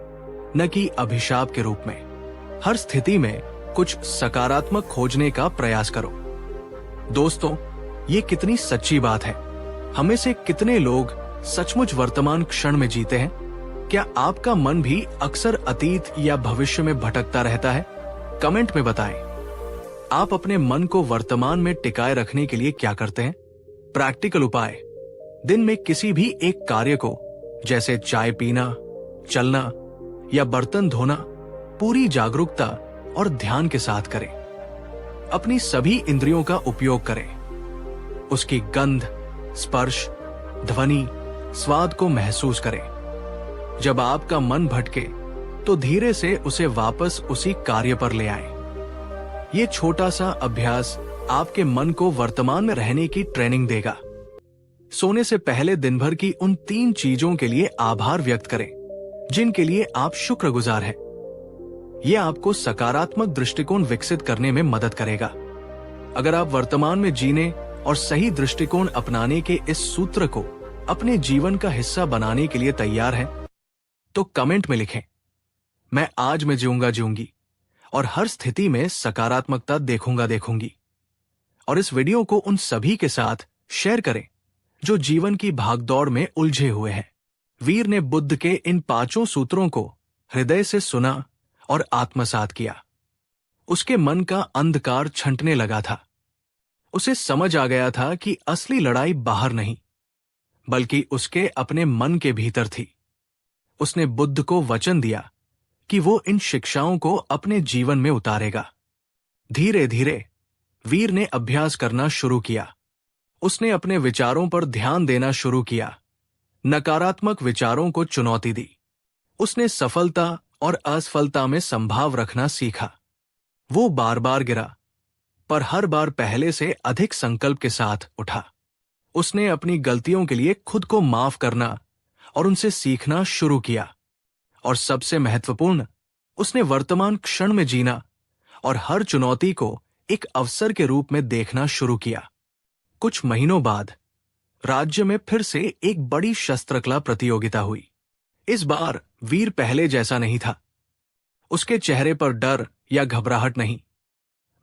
न कि अभिशाप के रूप में। हर स्थिति में कुछ सकारात्मक खोजने का प्रयास करो। दोस्तों, ये कितनी सच्ची बात है। हमें से कितने लोग सचमुच वर्तमान क्षण में जीते हैं? क्या आपका मन भी अक्सर अतीत या भविष्य में भटकता रहता है? कमेंट में बताएं। आप अपने मन को वर्तमान में टिकाए रखने के लिए क्या करते हैं? प्रैक्टिकल उपाय। दिन में किसी भी एक कार्य को, जैसे चाय पीना, चलना या बर्तन धोना, पूरी जागरूकता और ध्यान के साथ करें। अपनी सभी इंद्रियों का उपयोग करें। उसकी गंध, स्पर्श, ध्वनि, स्वाद को महसूस करें। जब आपका मन भटके तो धीरे से उसे वापस उसी कार्य पर ले आएं। ये छोटा सा अभ्यास आपके मन को वर्तमान में रहने की ट्रेनिंग देगा। सोने से पहले दिन भर की उन 3 चीजों के लिए आभार व्यक्त करें जिनके लिए आप शुक्रगुजार हैं। यह आपको सकारात्मक दृष्टिकोण विकसित करने में मदद करेगा। अगर आप वर्तमान में जीने और सही दृष्टिकोण अपनाने के इस सूत्र को अपने जीवन का हिस्सा बनाने के लिए तैयार हैं, तो कमेंट में लिखें, मैं आज में जीऊंगी और हर स्थिति में सकारात्मकता देखूंगी। और इस वीडियो को उन सभी के साथ शेयर करें जो जीवन की भागदौड़ में उलझे हुए हैं। वीर ने बुद्ध के इन 5 सूत्रों को हृदय से सुना और आत्मसात किया। उसके मन का अंधकार छंटने लगा था। उसे समझ आ गया था कि असली लड़ाई बाहर नहीं, बल्कि उसके अपने मन के भीतर थी। उसने बुद्ध को वचन दिया कि वो इन शिक्षाओं को अपने जीवन में उतारेगा। धीरे धीरे वीर ने अभ्यास करना शुरू किया। उसने अपने विचारों पर ध्यान देना शुरू किया, नकारात्मक विचारों को चुनौती दी। उसने सफलता और असफलता में संभाव रखना सीखा। वो बार बार गिरा, पर हर बार पहले से अधिक संकल्प के साथ उठा। उसने अपनी गलतियों के लिए खुद को माफ करना और उनसे सीखना शुरू किया। और सबसे महत्वपूर्ण, उसने वर्तमान क्षण में जीना और हर चुनौती को एक अवसर के रूप में देखना शुरू किया। कुछ महीनों बाद राज्य में फिर से एक बड़ी शस्त्रकला प्रतियोगिता हुई। इस बार वीर पहले जैसा नहीं था। उसके चेहरे पर डर या घबराहट नहीं,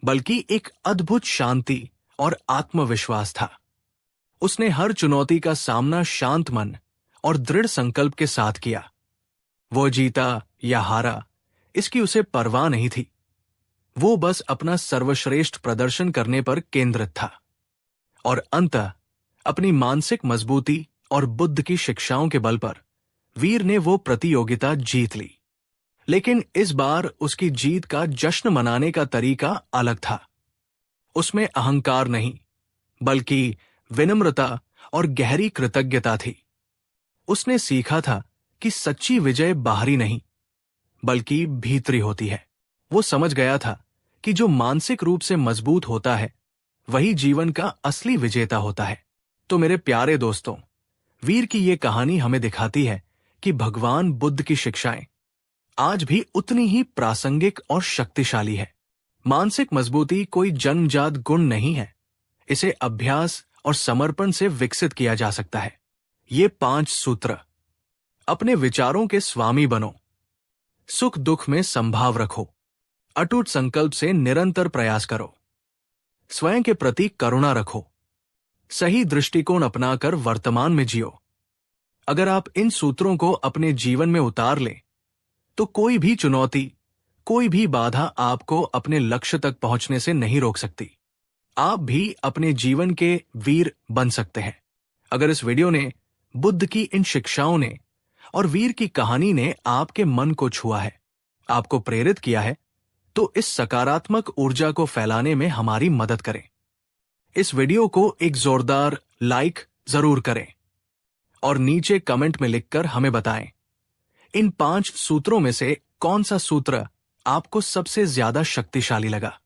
बल्कि एक अद्भुत शांति और आत्मविश्वास था। उसने हर चुनौती का सामना शांत मन और दृढ़ संकल्प के साथ किया। वो जीता या हारा, इसकी उसे परवाह नहीं थी। वो बस अपना सर्वश्रेष्ठ प्रदर्शन करने पर केंद्रित था। और अंततः अपनी मानसिक मजबूती और बुद्ध की शिक्षाओं के बल पर वीर ने वो प्रतियोगिता जीत ली। लेकिन इस बार उसकी जीत का जश्न मनाने का तरीका अलग था। उसमें अहंकार नहीं, बल्कि विनम्रता और गहरी कृतज्ञता थी। उसने सीखा था कि सच्ची विजय बाहरी नहीं, बल्कि भीतरी होती है। वो समझ गया था कि जो मानसिक रूप से मजबूत होता है, वही जीवन का असली विजेता होता है। तो मेरे प्यारे दोस्तों, वीर की ये कहानी हमें दिखाती है कि भगवान बुद्ध की शिक्षाएं आज भी उतनी ही प्रासंगिक और शक्तिशाली है। मानसिक मजबूती कोई जन्मजात गुण नहीं है। इसे अभ्यास और समर्पण से विकसित किया जा सकता है। ये 5 सूत्र। अपने विचारों के स्वामी बनो। सुख दुख में संभाव रखो। अटूट संकल्प से निरंतर प्रयास करो। स्वयं के प्रति करुणा रखो। सही दृष्टिकोण अपनाकर वर्तमान में जियो। अगर आप इन सूत्रों को अपने जीवन में उतार लें, तो कोई भी चुनौती, कोई भी बाधा आपको अपने लक्ष्य तक पहुंचने से नहीं रोक सकती। आप भी अपने जीवन के वीर बन सकते हैं। अगर इस वीडियो ने, बुद्ध की इन शिक्षाओं ने और वीर की कहानी ने आपके मन को छुआ है, आपको प्रेरित किया है, तो इस सकारात्मक ऊर्जा को फैलाने में हमारी मदद करें। इस वीडियो को एक जोरदार लाइक जरूर करें और नीचे कमेंट में लिखकर हमें बताएं, इन 5 सूत्रों में से कौन सा सूत्र आपको सबसे ज्यादा शक्तिशाली लगा।